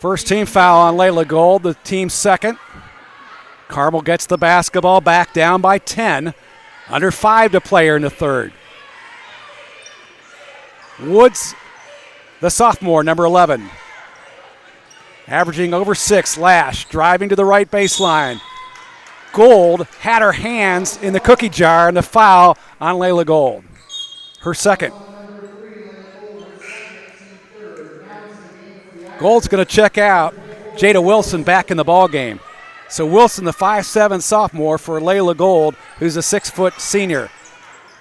First team foul on Layla Gold, the team's second. Carmel gets the basketball back down by 10. Under 5 to play here in the third. Woods, the sophomore, number 11. Averaging over 6. Lash driving to the right baseline. Gold had her hands in the cookie jar and the foul on Layla Gold. Her second. Gold's going to check out. Jada Wilson back in the ball game. So Wilson, the 5'7" sophomore for Layla Gold, who's a 6-foot senior.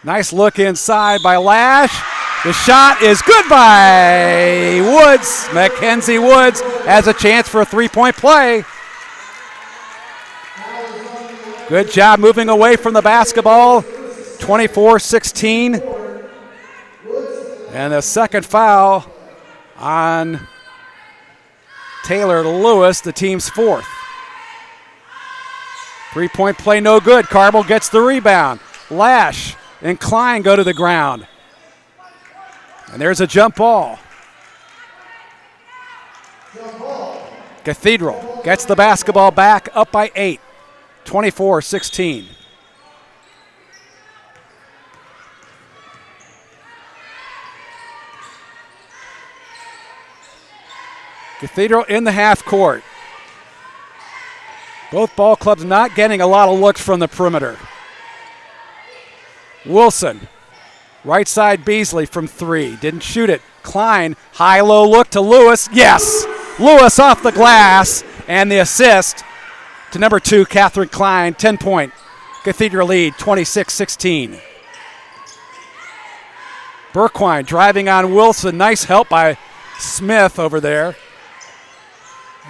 Nice look inside by Lash. The shot is good by Woods. Mackenzie Woods has a chance for a three-point play. Good job moving away from the basketball. 24-16. And the second foul on Taylor Lewis, the team's fourth. Three-point play no good. Carmel gets the rebound. Lash and Klein go to the ground. And there's a jump ball. Cathedral gets the basketball back, up by 8. 24-16. Cathedral in the half court. Both ball clubs not getting a lot of looks from the perimeter. Wilson, right side Beasley from 3. Didn't shoot it. Klein, high-low look to Lewis. Yes! Lewis off the glass. And the assist to number 2, Catherine Klein. 10-point Cathedral lead, 26-16. Burquine driving on Wilson. Nice help by Smith over there.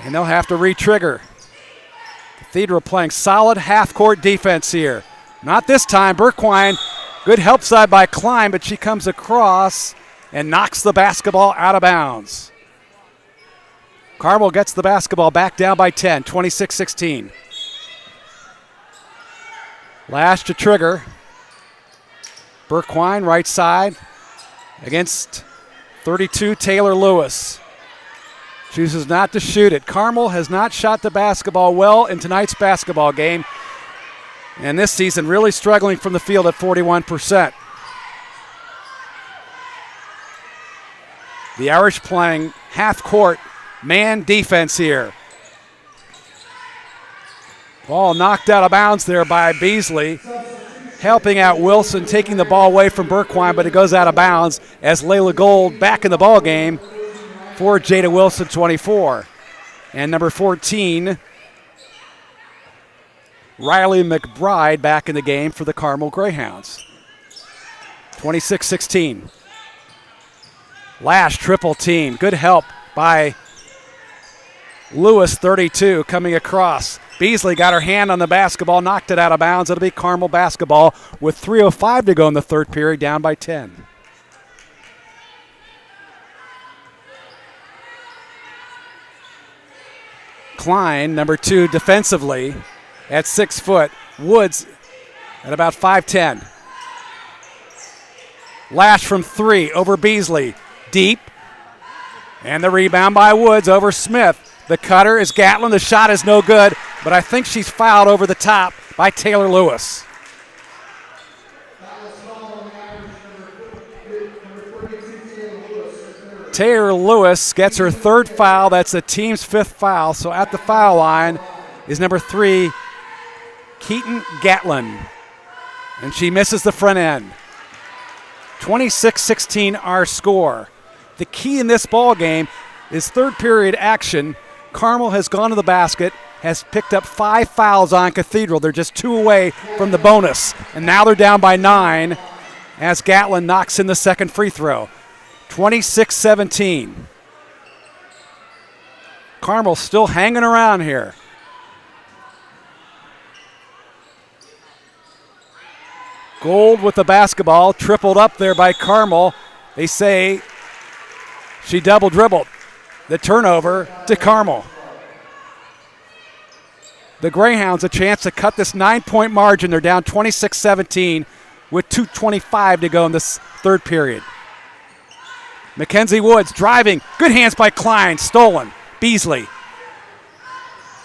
And they'll have to re-trigger. Cathedral playing solid half-court defense here. Not this time. Burquine, good help side by Klein, but she comes across and knocks the basketball out of bounds. Carmel gets the basketball back down by 10, 26-16. Lash to trigger. Burquine, right side, against 32, Taylor Lewis. Chooses not to shoot it. Carmel has not shot the basketball well in tonight's basketball game. And this season really struggling from the field at 41%. The Irish playing half-court man defense here. Ball knocked out of bounds there by Beasley. Helping out Wilson, taking the ball away from Burquine, but it goes out of bounds as Layla Gold back in the ball game for Jada Wilson, 24. And number 14, Riley McBride back in the game for the Carmel Greyhounds. 26-16. Lash triple team. Good help by Lewis, 32, coming across. Beasley got her hand on the basketball, knocked it out of bounds. It'll be Carmel basketball with 3:05 to go in the third period, down by 10. Klein, number 2, defensively at 6 foot. Woods at about 5'10". Lash from 3 over Beasley. Deep. And the rebound by Woods over Smith. The cutter is Gatlin. The shot is no good, but I think she's fouled over the top by Taylor Lewis. Taylor Lewis gets her third foul. That's the team's 5th foul. So at the foul line is number 3, Keaton Gatlin. And she misses the front end. 26-16 our score. The key in this ball game is third period action. Carmel has gone to the basket, has picked up 5 fouls on Cathedral. They're just 2 away from the bonus. And now they're down by 9 as Gatlin knocks in the second free throw. 26-17. Carmel still hanging around here. Gold with the basketball, tripled up there by Carmel. They say she double dribbled. The turnover to Carmel. The Greyhounds a chance to cut this 9-point margin. They're down 26-17 with 2:25 to go in this third period. Mackenzie Woods driving. Good hands by Klein. Stolen Beasley.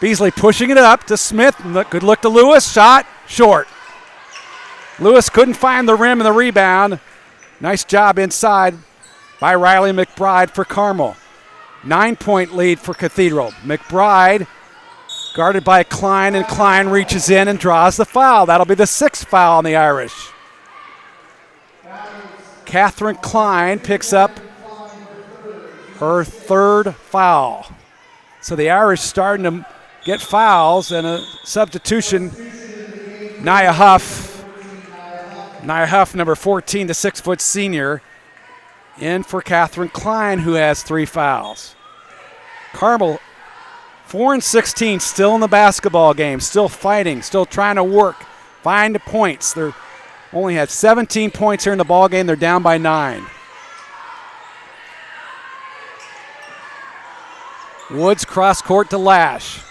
Beasley pushing it up to Smith. Good look to Lewis. Shot short. Lewis couldn't find the rim and the rebound. Nice job inside by Riley McBride for Carmel. 9-point lead for Cathedral. McBride guarded by Klein, and Klein reaches in and draws the foul. That'll be the 6th foul on the Irish. Catherine Klein picks up her 3rd foul. So the Irish starting to get fouls, and a substitution, Nia Huff. Nia Huff, number 14, the 6-foot senior, in for Catherine Klein, who has 3 fouls. Carmel, 4-16, still in the basketball game, still fighting, still trying to work, find the points. They're only had 17 points here in the ball game. They're down by 9. Woods cross court to Lash.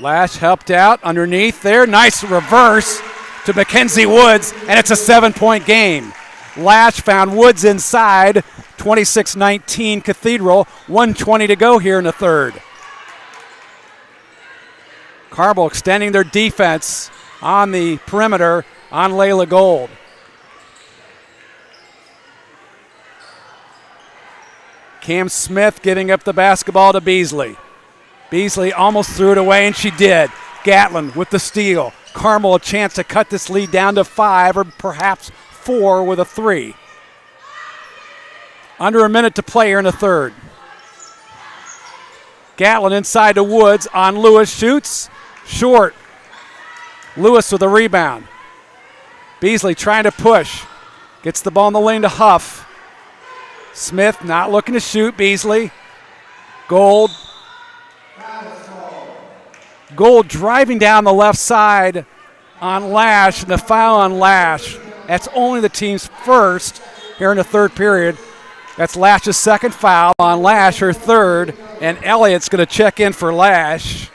Lash helped out underneath there. Nice reverse to Mackenzie Woods, and it's a 7-point game. Lash found Woods inside. 26-19 Cathedral. 1:20 to go here in the 3rd. Carmel extending their defense on the perimeter on Layla Gold. Cam Smith giving up the basketball to Beasley. Beasley almost threw it away, and she did. Gatlin with the steal. Carmel a chance to cut this lead down to 5 or perhaps 4 with a 3. Under a minute to play here in the 3rd. Gatlin inside to Woods on Lewis, shoots. Short. Lewis with a rebound. Beasley trying to push. Gets the ball in the lane to Huff. Smith not looking to shoot. Beasley. Gold. Gold driving down the left side on Lash, and the foul on Lash. That's only the team's 1st here in the 3rd period. That's Lash's 2nd foul on Lash, her 3rd, and Elliott's going to check in for Lash.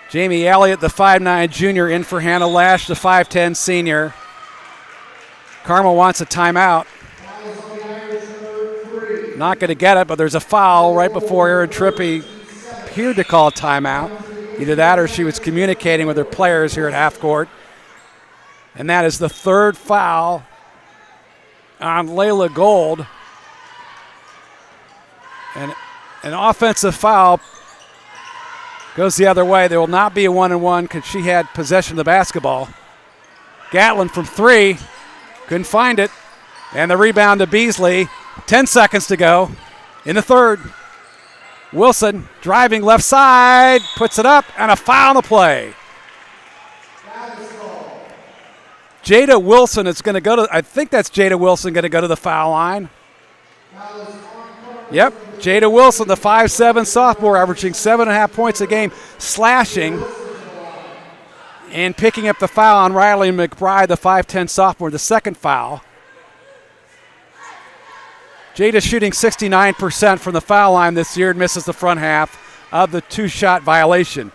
Jamie Elliott, the 5'9 junior, in for Hannah Lash, the 5'10 senior. Carmel wants a timeout. Not going to get it, but there's a foul right before Erin Trippi appeared to call a timeout. Either that or she was communicating with her players here at half court. And that is the 3rd foul on Layla Gold. And an offensive foul goes the other way. There will not be a 1-and-1 because she had possession of the basketball. Gatlin from 3. Couldn't find it. And the rebound to Beasley. 10 seconds to go in the 3rd. Wilson driving left side, puts it up, and a foul on the play. Jada Wilson is going to go to, I think that's Jada Wilson going to go to the foul line. Yep, Jada Wilson, the 5'7 sophomore, averaging 7.5 points a game, slashing and picking up the foul on Riley McBride, the 5'10 sophomore, the 2nd foul. Jada shooting 69% from the foul line this year and misses the front half of the 2-shot violation.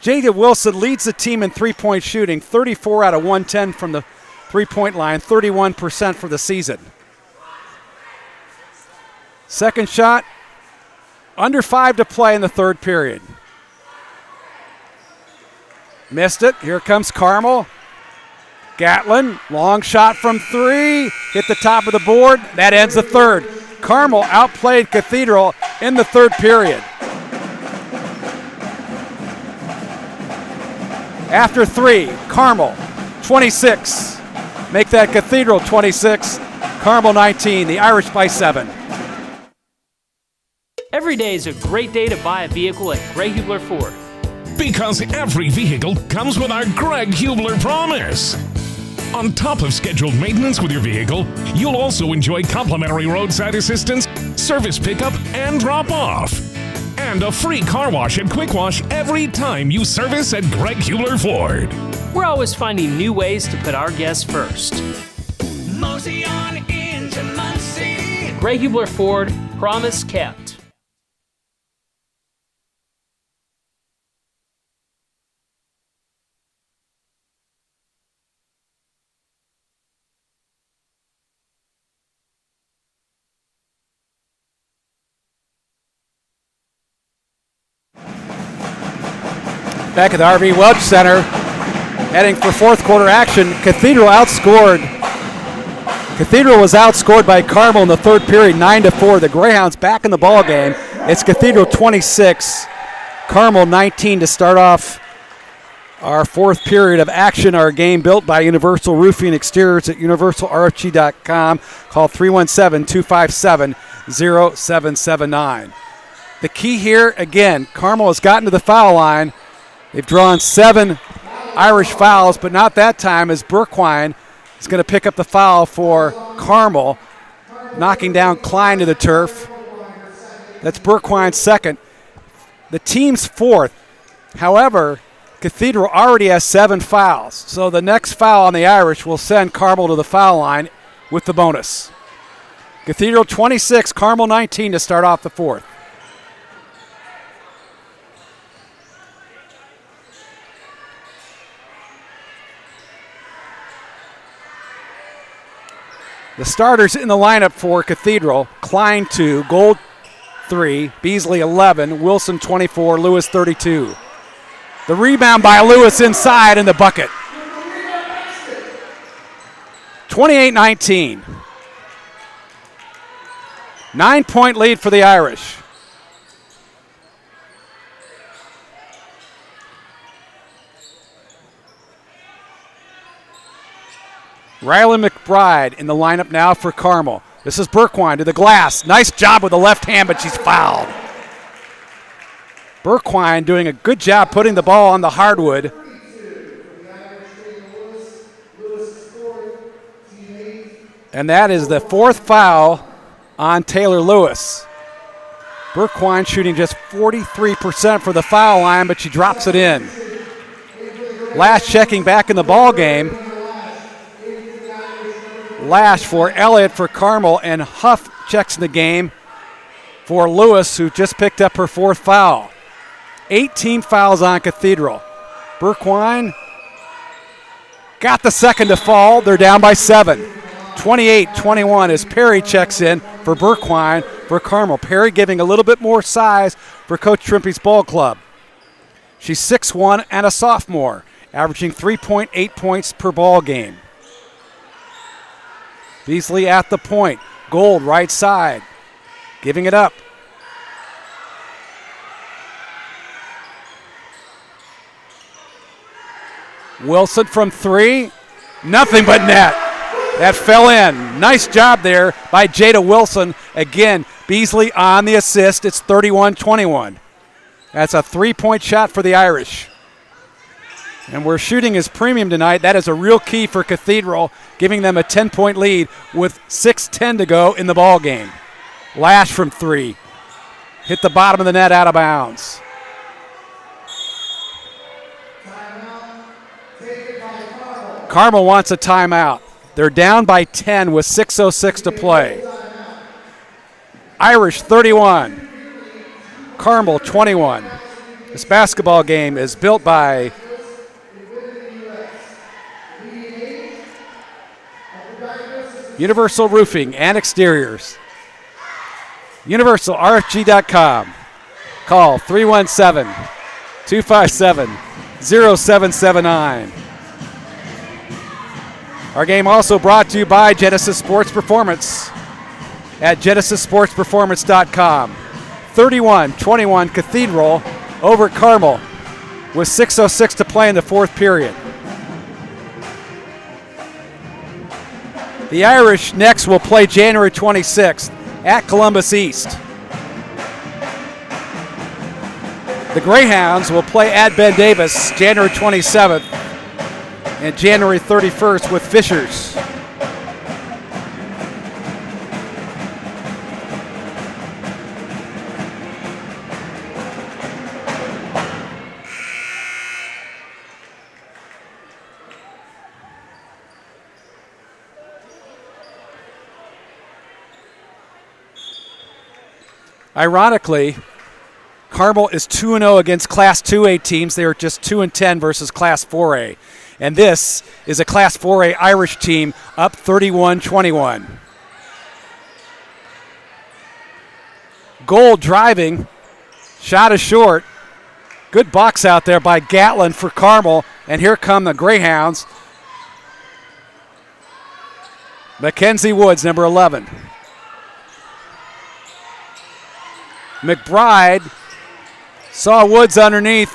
Jada Wilson leads the team in 3-point shooting, 34 out of 110 from the 3-point line, 31% for the season. Second shot, under 5 to play in the 3rd period. Missed it. Here comes Carmel. Gatlin, long shot from 3, hit the top of the board. That ends the 3rd. Carmel outplayed Cathedral in the 3rd period. After 3, Carmel 26. Make that Cathedral 26, Carmel 19, the Irish by 7. Every day is a great day to buy a vehicle at Greg Hubler Ford. Because every vehicle comes with our Greg Hubler promise. On top of scheduled maintenance with your vehicle, you'll also enjoy complimentary roadside assistance, service pickup, and drop-off. And a free car wash and quick wash every time you service at Greg Hubler Ford. We're always finding new ways to put our guests first. Mosey on into Muncie. Greg Hubler Ford, promise kept. Back at the RV Welch Center, heading for fourth quarter action. Cathedral was outscored by Carmel in the third period, 9-4. The Greyhounds back in the ball game. It's Cathedral 26, Carmel 19 to start off our fourth period of action. Our game built by Universal Roofing Exteriors at universalrfg.com. Call 317-257-0779. The key here, again, Carmel has gotten to the foul line. They've drawn 7 Irish fouls, but not that time, as Burquine is going to pick up the foul for Carmel, knocking down Klein to the turf. That's Burquine's second. The team's fourth. However, Cathedral already has 7 fouls, so the next foul on the Irish will send Carmel to the foul line with the bonus. Cathedral 26, Carmel 19 to start off the fourth. The starters in the lineup for Cathedral: Klein 2, Gold 3, Beasley 11, Wilson 24, Lewis 32. The rebound by Lewis inside in the bucket. 28-19. 9-point lead for the Irish. Riley McBride in the lineup now for Carmel. This is Burquine to the glass. Nice job with the left hand, but she's fouled. Burquine doing a good job putting the ball on the hardwood. And that is the 4th foul on Taylor Lewis. Burquine shooting just 43% for the foul line, but she drops it in. Lash checking back in the ball game. Lash for Elliott for Carmel, and Huff checks in the game for Lewis, who just picked up her 4th foul. 18 fouls on Cathedral. Burquine got the second to fall. They're down by 7. 28-21 as Perry checks in for Burquine for Carmel. Perry giving a little bit more size for Coach Trimpe's ball club. She's 6'1" and a sophomore, averaging 3.8 points per ball game. Beasley at the point. Gold right side. Giving it up. Wilson from 3. Nothing but net. That fell in. Nice job there by Jada Wilson. Again, Beasley on the assist. It's 31-21. That's a 3-point shot for the Irish. And we're shooting as premium tonight. That is a real key for Cathedral, giving them a 10-point lead with 6:10 to go in the ball game. Lash from 3. Hit the bottom of the net, out of bounds. Carmel wants a timeout. They're down by 10 with 6:06 to play. Irish 31, Carmel 21. This basketball game is built by Universal Roofing and Exteriors. UniversalRFG.com. Call 317-257-0779. Our game also brought to you by Genesis Sports Performance at GenesisSportsPerformance.com. 31-21 Cathedral over Carmel with 6:06 to play in the fourth period. The Irish next will play January 26th at Columbus East. The Greyhounds will play at Ben Davis January 27th and January 31st with Fishers. Ironically, Carmel is 2-0 against Class 2A teams. They are just 2-10 versus Class 4A. And this is a Class 4A Irish team up 31-21. Gold driving. Shot is short. Good box out there by Gatlin for Carmel. And here come the Greyhounds. Mackenzie Woods, number 11. McBride saw Woods underneath.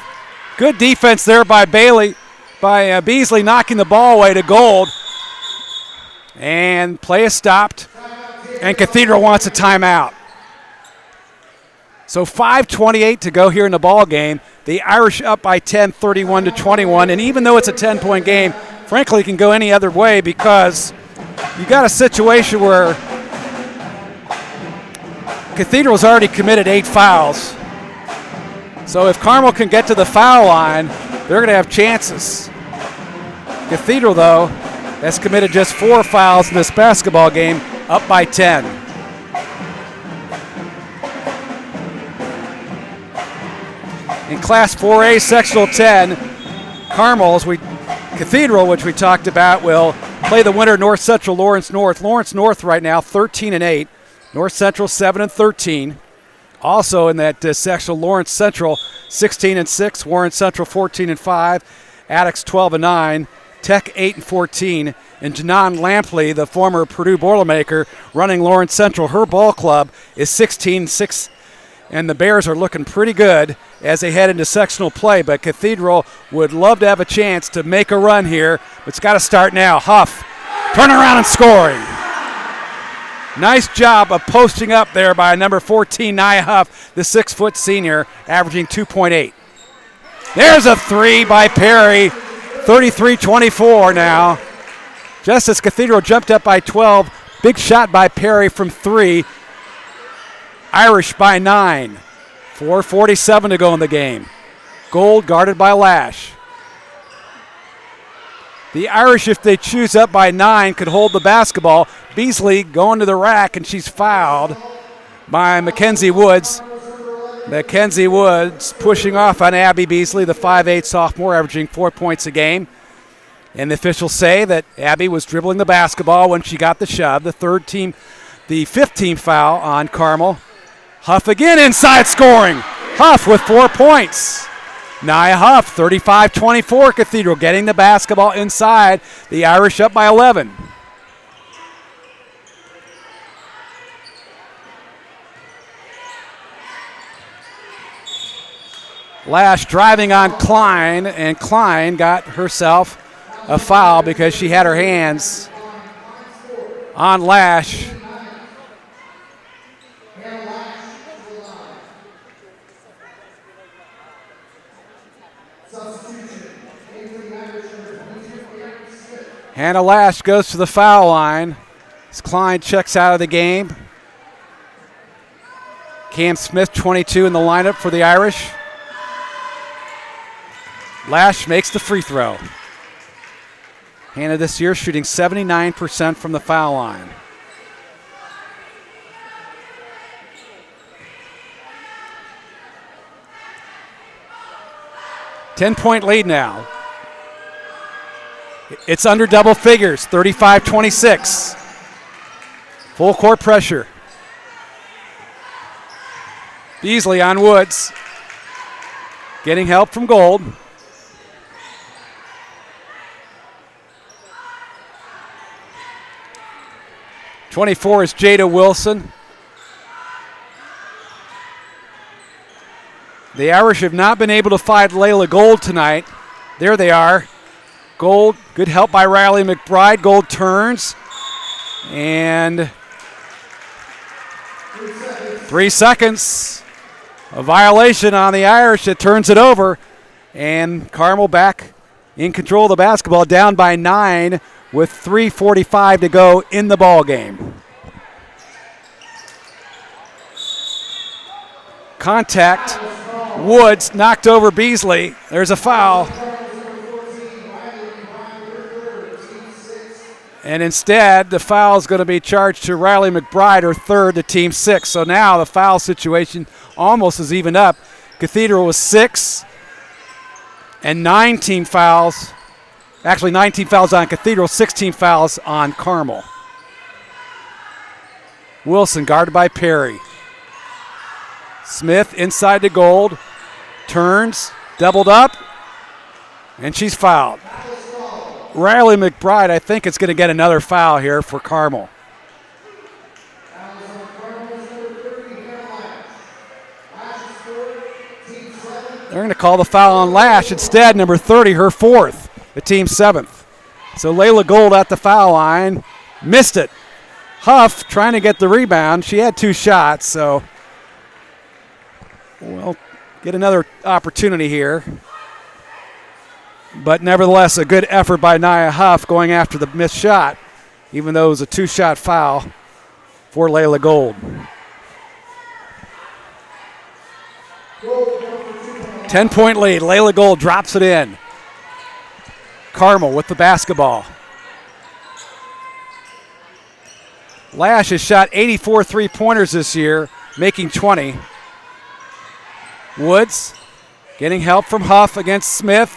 Good defense there by Beasley knocking the ball away to Gold. And play is stopped. And Cathedral wants a timeout. So 5:28 to go here in the ball game. The Irish up by 10, 31-21. And even though it's a 10-point game, frankly, it can go any other way because you got a situation where Cathedral's already committed 8 fouls. So if Carmel can get to the foul line, they're going to have chances. Cathedral, though, has committed just 4 fouls in this basketball game, up by 10. In Class 4A, Sectional 10, Cathedral, which we talked about, will play the winner North Central Lawrence North. Lawrence North right now 13-8, North Central 7-13. Also in that sectional, Lawrence Central 16-6, Warren Central 14-5, Attucks 12-9, Tech 8-14, and Janan Lampley, the former Purdue Boilermaker, running Lawrence Central. Her ball club is 16-6, and the Bears are looking pretty good as they head into sectional play. But Cathedral would love to have a chance to make a run here, but it's got to start now. Huff, turning around and scoring. Nice job of posting up there by number 14, Nia Huff, the 6-foot senior, averaging 2.8. There's a 3 by Perry, 33-24 now. Just as Cathedral jumped up by 12, big shot by Perry from 3. Irish by 9. 4:47 to go in the game. Gold guarded by Lash. The Irish, if they choose up by 9, could hold the basketball. Beasley going to the rack, and she's fouled by Mackenzie Woods. Mackenzie Woods pushing off on Abby Beasley, the 5'8 sophomore, averaging 4 points a game. And the officials say that Abby was dribbling the basketball when she got the shove. The 5th team foul on Carmel. Huff again inside scoring. Huff with 4 points. Nia Huff, 35-24, Cathedral getting the basketball inside. The Irish up by 11. Lash driving on Klein, and Klein got herself a foul because she had her hands on Lash. Hannah Lash goes to the foul line as Klein checks out of the game. Cam Smith, 22 in the lineup for the Irish. Lash makes the free throw. Hannah this year shooting 79% from the foul line. Ten-point lead now. It's under double figures, 35-26. Full court pressure. Beasley on Woods. Getting help from Gold. '24 is Jada Wilson. The Irish have not been able to find Layla Gold tonight. There they are. Gold, good help by Riley McBride. Gold turns. And 3 seconds. A violation on the Irish that turns it over. And Carmel back in control of the basketball, down by 9 with 3:45 to go in the ball game. Contact. Woods knocked over Beasley. There's a foul. And instead, the foul is going to be charged to Riley McBride, her 3rd to team 6. So now the foul situation almost is evened up. Cathedral was 6 and 9 team fouls. Actually, 19 fouls on Cathedral, 16 fouls on Carmel. Wilson guarded by Perry. Smith inside to Gold. Turns. Doubled up, and she's fouled. Riley McBride, I think, is going to get another foul here for Carmel. They're going to call the foul on Lash instead, number 30, her fourth, the team's seventh. So Layla Gold at the foul line, missed it. Huff trying to get the rebound. She had 2 shots, so we'll get another opportunity here. But nevertheless, a good effort by Nia Huff going after the missed shot, even though it was a 2-shot foul for Layla Gold. 10-point lead. Layla Gold drops it in. Carmel with the basketball. Lash has shot 84 three-pointers this year, making 20. Woods getting help from Huff against Smith.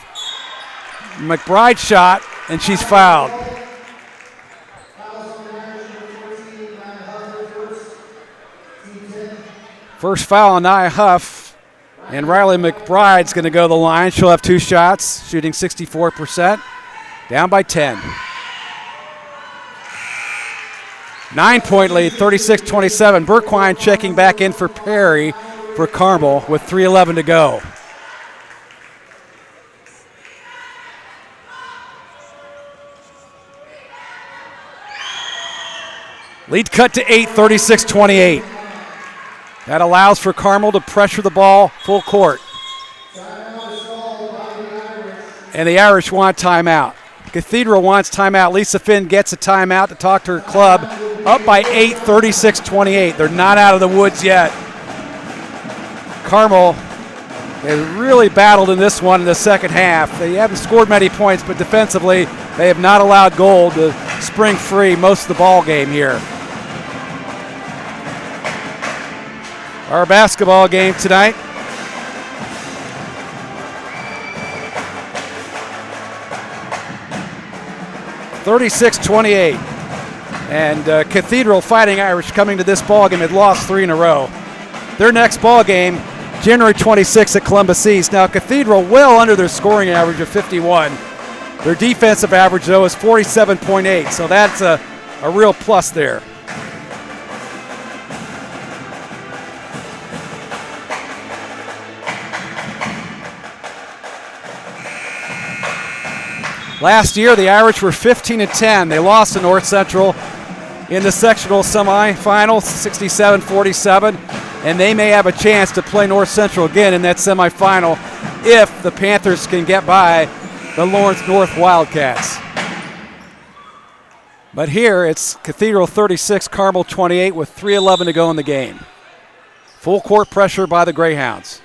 McBride shot, and she's fouled. First foul on Nia Huff, and Riley McBride's going to go to the line. She'll have 2 shots, shooting 64%, down by 10. 9-point lead, 36-27. Burquine checking back in for Perry for Carmel with 3:11 to go. Lead cut to 8, 36-28. That allows for Carmel to pressure the ball full court. And the Irish want timeout. Cathedral wants timeout. Lisa Finn gets a timeout to talk to her club. Up by 8, 36-28. They're not out of the woods yet. Carmel has really battled in this one in the second half. They haven't scored many points, but defensively they have not allowed Gold to spring free most of the ball game here. Our basketball game tonight. (36-28). And Cathedral Fighting Irish coming to this ball game had lost 3 in a row. Their next ball game, January 26th at Columbus East. Now Cathedral well under their scoring average of 51. Their defensive average though is 47.8, so that's a real plus there. Last year, the Irish were 15-10. They lost to North Central in the sectional semifinal, 67-47, and they may have a chance to play North Central again in that semifinal if the Panthers can get by the Lawrence North Wildcats. But here, it's Cathedral 36, Carmel 28 with 3:11 to go in the game. Full court pressure by the Greyhounds.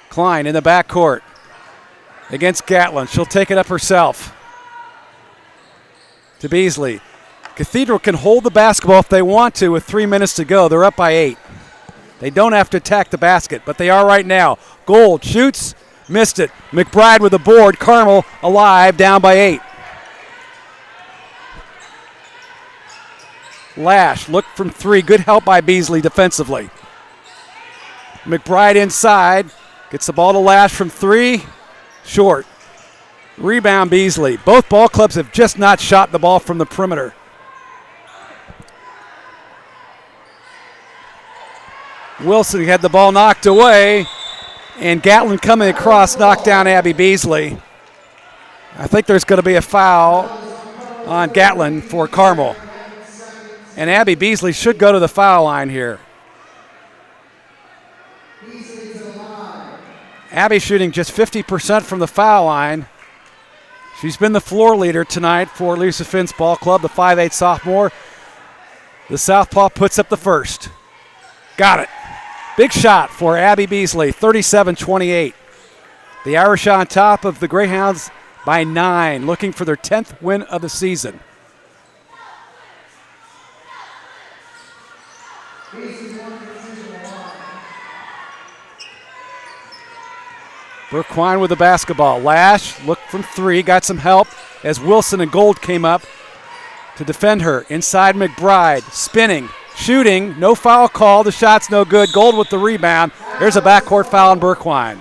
Klein in the backcourt against Gatlin. She'll take it up herself to Beasley. Cathedral can hold the basketball if they want to with 3 minutes to go. They're up by 8. They don't have to attack the basket, but they are right now. Gold shoots, missed it. McBride with a board. Carmel alive, down by 8. Lash looked from 3. Good help by Beasley defensively. McBride inside. Gets the ball to Lash from 3. Short. Rebound Beasley. Both ball clubs have just not shot the ball from the perimeter. Wilson had the ball knocked away, and Gatlin coming across knocked down Abby Beasley. I think there's going to be a foul on Gatlin for Carmel. And Abby Beasley should go to the foul line here. Abby shooting just 50% from the foul line. She's been the floor leader tonight for Lisa Finn's ball club, the 5'8 sophomore. The southpaw puts up the first. Got it. Big shot for Abby Beasley, 37-28. The Irish on top of the Greyhounds by 9, looking for their 10th win of the season. Burquine with the basketball. Lash looked from 3, got some help as Wilson and Gold came up to defend her. Inside McBride, spinning, shooting, no foul call. The shot's no good. Gold with the rebound. Here's a backcourt foul on Burquine.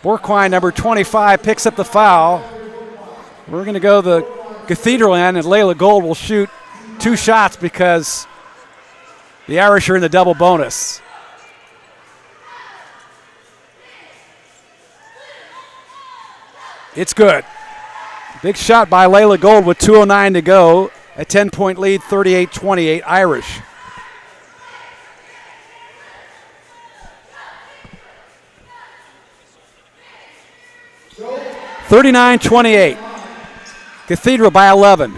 Burquine, number 25, picks up the foul. We're going to go the Cathedral end, and Layla Gold will shoot 2 shots because the Irish are in the double bonus. It's good. Big shot by Layla Gold with 2:09 to go. A 10-point lead, 38-28 Irish. (39-28). Cathedral by 11.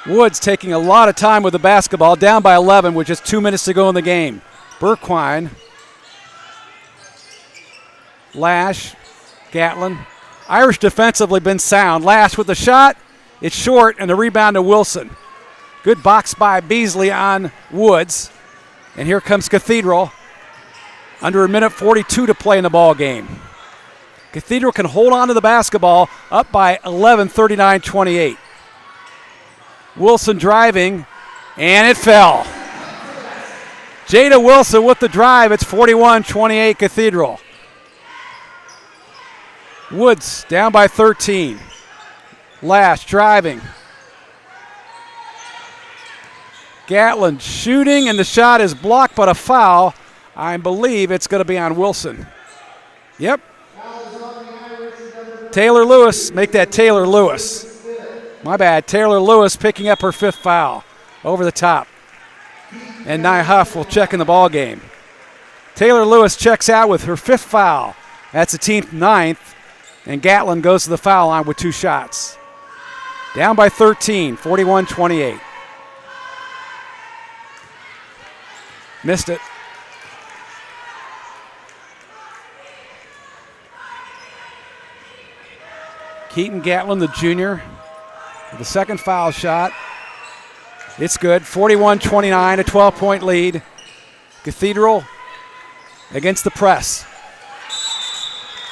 Woods taking a lot of time with the basketball, down by 11 with just 2 minutes to go in the game. Burquine, Lash, Gatlin. Irish defensively been sound. Lash with the shot. It's short, and the rebound to Wilson. Good box by Beasley on Woods. And here comes Cathedral. Under a minute 42 to play in the ball game. Cathedral can hold on to the basketball, up by 11, 39-28. Wilson driving, and it fell. Jada Wilson with the drive. It's 41-28 Cathedral. Woods down by 13. Lash driving. Gatlin shooting, and the shot is blocked, but a foul. I believe it's going to be on Wilson. Yep. Taylor Lewis, make that Taylor Lewis. My bad, Taylor Lewis picking up her 5th foul over the top. And Nia Huff will check in the ball game. Taylor Lewis checks out with her 5th foul. That's the team's 9th. And Gatlin goes to the foul line with 2 shots. Down by 13, 41-28. Missed it. Keaton Gatlin, the junior, with the 2nd foul shot. It's good. 41-29, a 12-point lead. Cathedral against the press.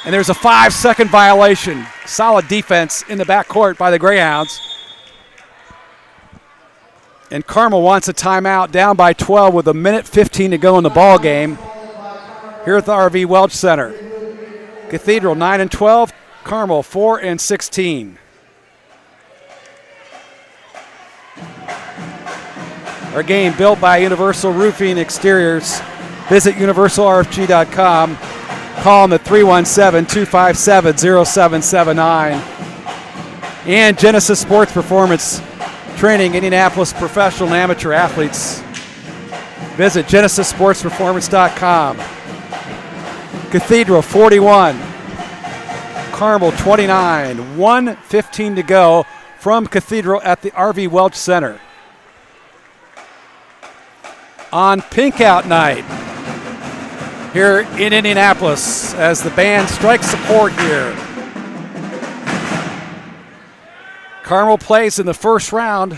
And there's a 5-second violation. Solid defense in the backcourt by the Greyhounds. And Carmel wants a timeout, down by 12 with a minute 15 to go in the ball game here at the RV Welch Center. Cathedral 9-12, Carmel 4-16. Our game built by Universal Roofing Exteriors. Visit universalrfg.com. Call them at 317-257-0779. And Genesis Sports Performance Training, Indianapolis professional and amateur athletes. Visit genesissportsperformance.com. Cathedral 41. Carmel 29. 1:15 to go from Cathedral at the RV Welch Center. On Pink Out Night here in Indianapolis as the band strikes the court here. Carmel plays in the first round.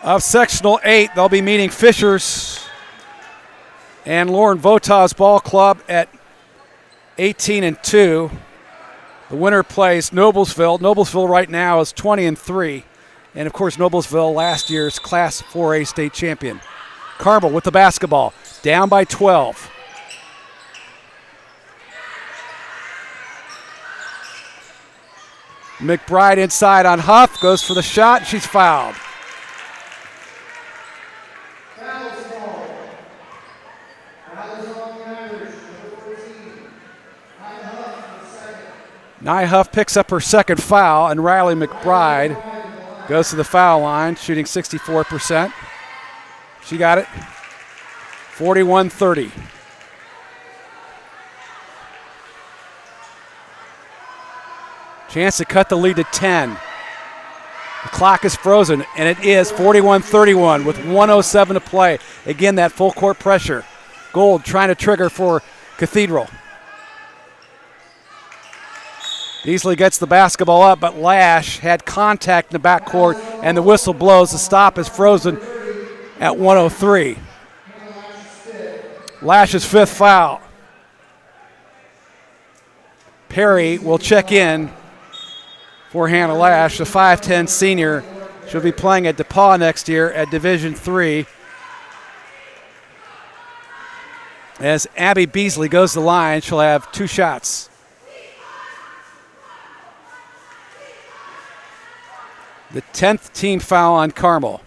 Of Sectional 8, they'll be meeting Fishers and Lauren Votav's ball club at 18-2. The winner plays Noblesville. Noblesville right now is 20-3. And, of course, Noblesville, last year's Class 4A state champion. Carmel with the basketball, down by 12. McBride inside on Huff, goes for the shot, she's fouled. Nia Huff picks up her 2nd foul, and Riley McBride goes to the foul line, shooting 64%. She got it. 41-30. Chance to cut the lead to 10. The clock is frozen, and it is 41-31 with 1:07 to play. Again, that full court pressure. Gold trying to trigger for Cathedral. Beasley gets the basketball up, but Lash had contact in the backcourt, and the whistle blows. The stop is frozen at 1:03. Lash's 5th foul. Perry will check in for Hannah Lash, the 5'10 senior. She'll be playing at DePauw next year at Division III. As Abby Beasley goes to the line, she'll have 2 shots. The 10th team foul on Carmel.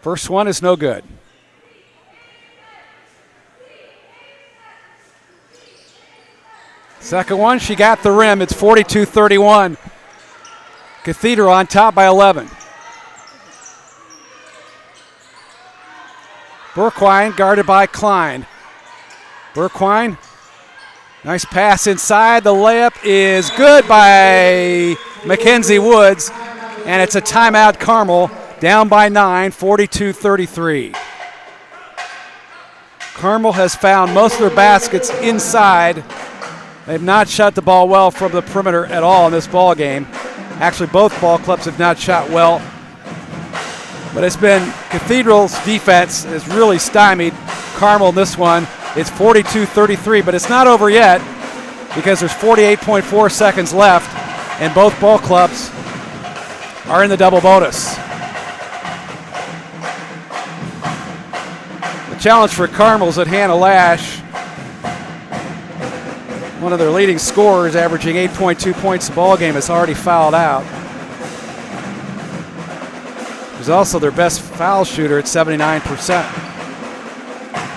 First one is no good. Second one, she got the rim. It's 42-31. Cathedral on top by 11. Burquine guarded by Klein. Burquine, nice pass inside. The layup is good by Mackenzie Woods, and it's a timeout. Carmel down by 9, 42-33. Carmel has found most of their baskets inside. They've not shot the ball well from the perimeter at all in this ball game. Actually, both ball clubs have not shot well. But it's been Cathedral's defense has really stymied Carmel in this one. It's 42-33, but it's not over yet because there's 48.4 seconds left, and both ball clubs are in the double bonus. The challenge for Carmel is that Hannah Lash, one of their leading scorers, averaging 8.2 points a ball game, is already fouled out. She's also their best foul shooter at 79%.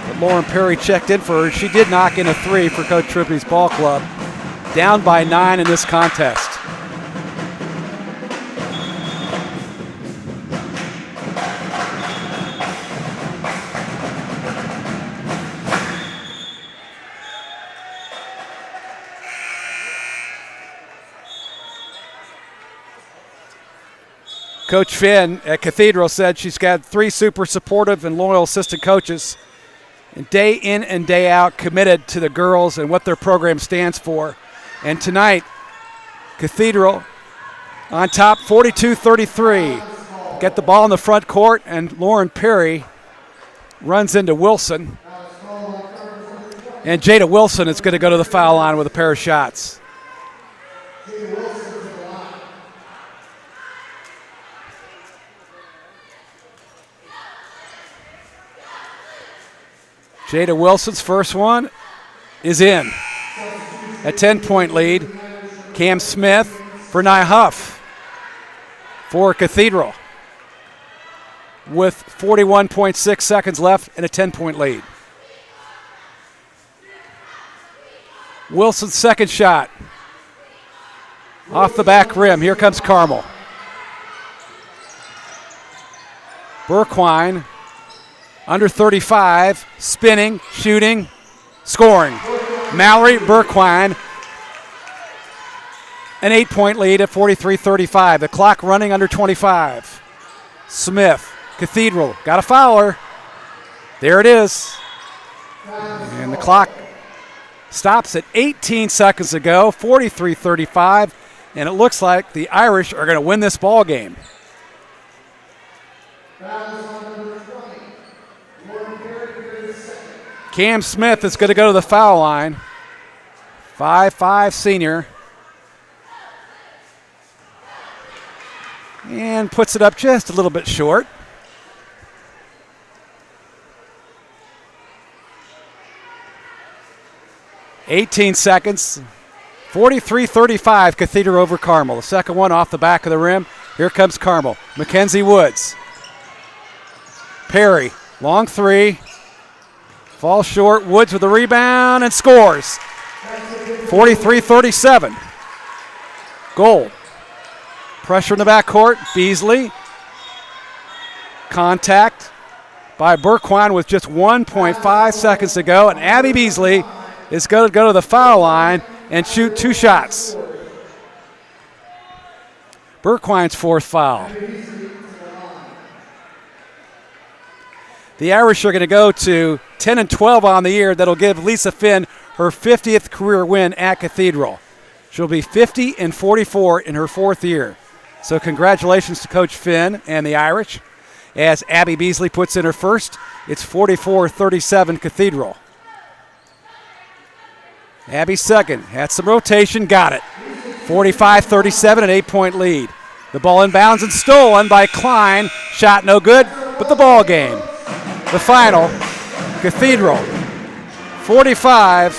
But Lauren Perry checked in for her. She did knock in a 3 for Coach Trippi's ball club. Down by 9 in this contest. Coach Finn at Cathedral said she's got 3 super supportive and loyal assistant coaches, and day in and day out committed to the girls and what their program stands for. And tonight, Cathedral on top 42-33. Get the ball in the front court, and Lauren Perry runs into Wilson. And Jada Wilson is going to go to the foul line with a pair of shots. Jada Wilson's first one is in. A 10-point lead. Cam Smith for Nye Huff for Cathedral with 41.6 seconds left and a 10-point lead. Wilson's second shot. Off the back rim. Here comes Carmel. Burquine. Under 35, spinning, shooting, scoring. Mallory Burquine, an 8-point lead at 43-35. The clock running under 25. Smith, Cathedral, got a fouler. There it is. And the clock stops at 18 seconds to go, 43-35. And it looks like the Irish are going to win this ball game. Cam Smith is going to go to the foul line. 5'5" senior. And puts it up just a little bit short. $18 seconds. 43-35, Cathedral over Carmel. The second one off the back of the rim. Here comes Carmel. Mackenzie Woods. Perry, long 3. Falls short. Woods with the rebound and scores. 43-37. Goal. Pressure in the backcourt. Beasley. Contact by Burquine with just 1.5 seconds to go. And Abby Beasley is going to go to the foul line and shoot 2 shots. Burquine's 4th foul. The Irish are going to go to 10-12 on the year. That'll give Lisa Finn her 50th career win at Cathedral. She'll be 50-44 in her 4th year. So congratulations to Coach Finn and the Irish. As Abby Beasley puts in her first, it's 44-37 Cathedral. Abby second, had some rotation, got it. 45-37, an 8-point lead. The ball inbounds and stolen by Klein. Shot no good, but the ball game. The final, Cathedral 45,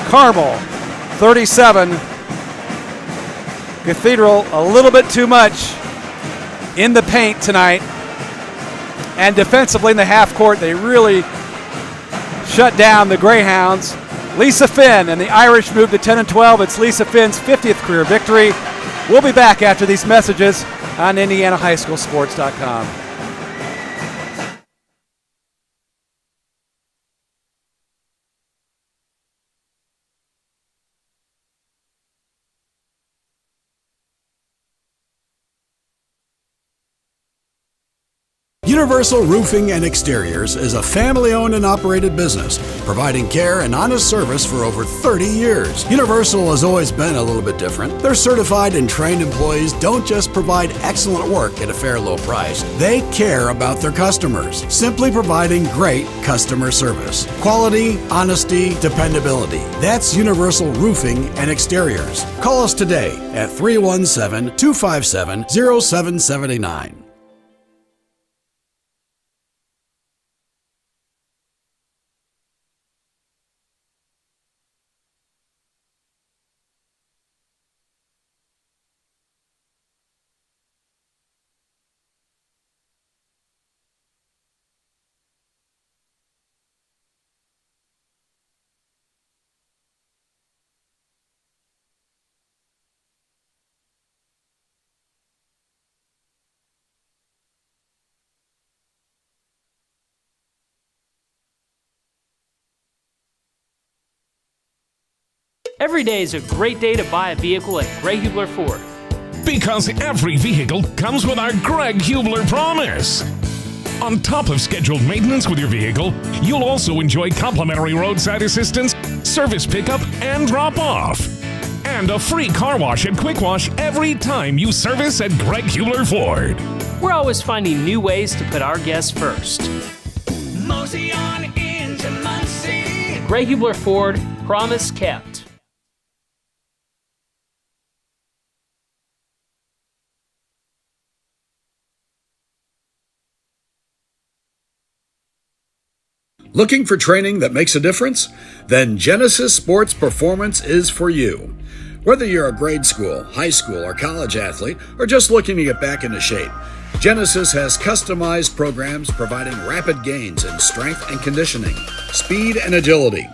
Carmel 37. Cathedral a little bit too much in the paint tonight. And defensively in the half court, they really shut down the Greyhounds. Lisa Finn and the Irish move to 10-12. It's Lisa Finn's 50th career victory. We'll be back after these messages on IndianaHighSchoolSports.com. Universal Roofing and Exteriors is a family-owned and operated business, providing care and honest service for over 30 years. Universal has always been a little bit different. Their certified and trained employees don't just provide excellent work at a fair low price. They care about their customers, simply providing great customer service. Quality, honesty, dependability. That's Universal Roofing and Exteriors. Call us today at 317-257-0779. Every day is a great day to buy a vehicle at Greg Hubler Ford. Because every vehicle comes with our Greg Hubler promise. On top of scheduled maintenance with your vehicle, you'll also enjoy complimentary roadside assistance, service pickup, and drop-off. And a free car wash and quick wash every time you service at Greg Hubler Ford. We're always finding new ways to put our guests first. Mosey on into Muncie. Greg Hubler Ford, promise kept. Looking for training that makes a difference? Then Genesis Sports Performance is for you. Whether you're a grade school, high school, or college athlete, or just looking to get back into shape, Genesis has customized programs providing rapid gains in strength and conditioning, speed and agility.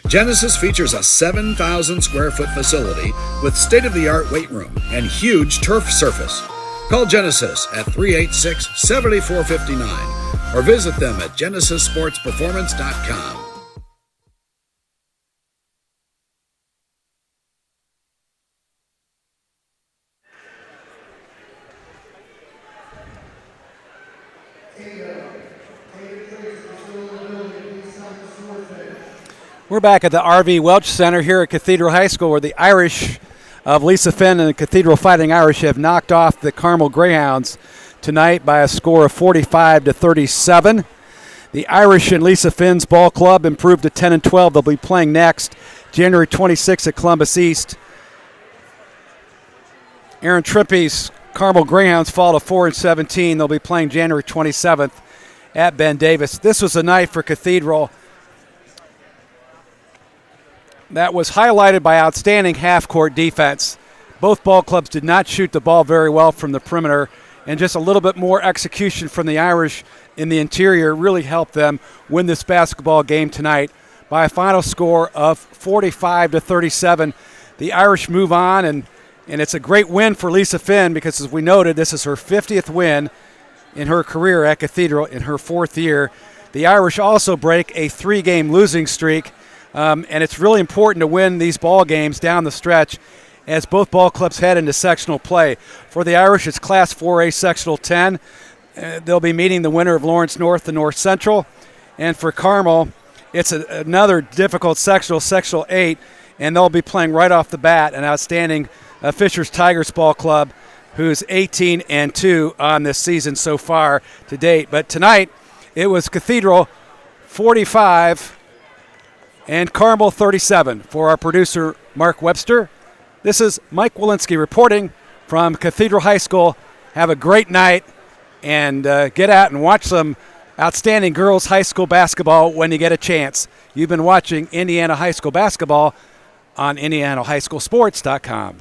Genesis features a 7,000 square foot facility with state-of-the-art weight room and huge turf surface. Call Genesis at 386-7459 or visit them at GenesisSportsPerformance.com. We're back at the R.V. Welch Center here at Cathedral High School, where the Irish of Lisa Finn and the Cathedral Fighting Irish have knocked off the Carmel Greyhounds tonight by a score of 45-37. The Irish and Lisa Finn's ball club improved to 10-12. They'll be playing next January 26th at Columbus East. Aaron Trippy's Carmel Greyhounds fall to 4-17. They'll be playing January 27th at Ben Davis. This was a night for Cathedral that was highlighted by outstanding half-court defense. Both ball clubs did not shoot the ball very well from the perimeter, and just a little bit more execution from the Irish in the interior really helped them win this basketball game tonight by a final score of 45-37. The Irish move on, and it's a great win for Lisa Finn because, as we noted, this is her 50th win in her career at Cathedral in her fourth year. The Irish also break a 3-game losing streak, and it's really important to win these ball games down the stretch as both ball clubs head into sectional play. For the Irish, it's Class 4A Sectional 10. They'll be meeting the winner of Lawrence North and North Central. And for Carmel, it's another difficult sectional, Sectional 8, and they'll be playing right off the bat an outstanding Fishers Tigers ball club who's 18-2 on this season so far to date. But tonight, it was Cathedral 45 and Carmel 37. For our producer, Mark Webster, This is Mike Walensky reporting from Cathedral High School. Have a great night, and get out and watch some outstanding girls high school basketball when you get a chance. You've been watching Indiana High School basketball on IndianaHighSchoolSports.com.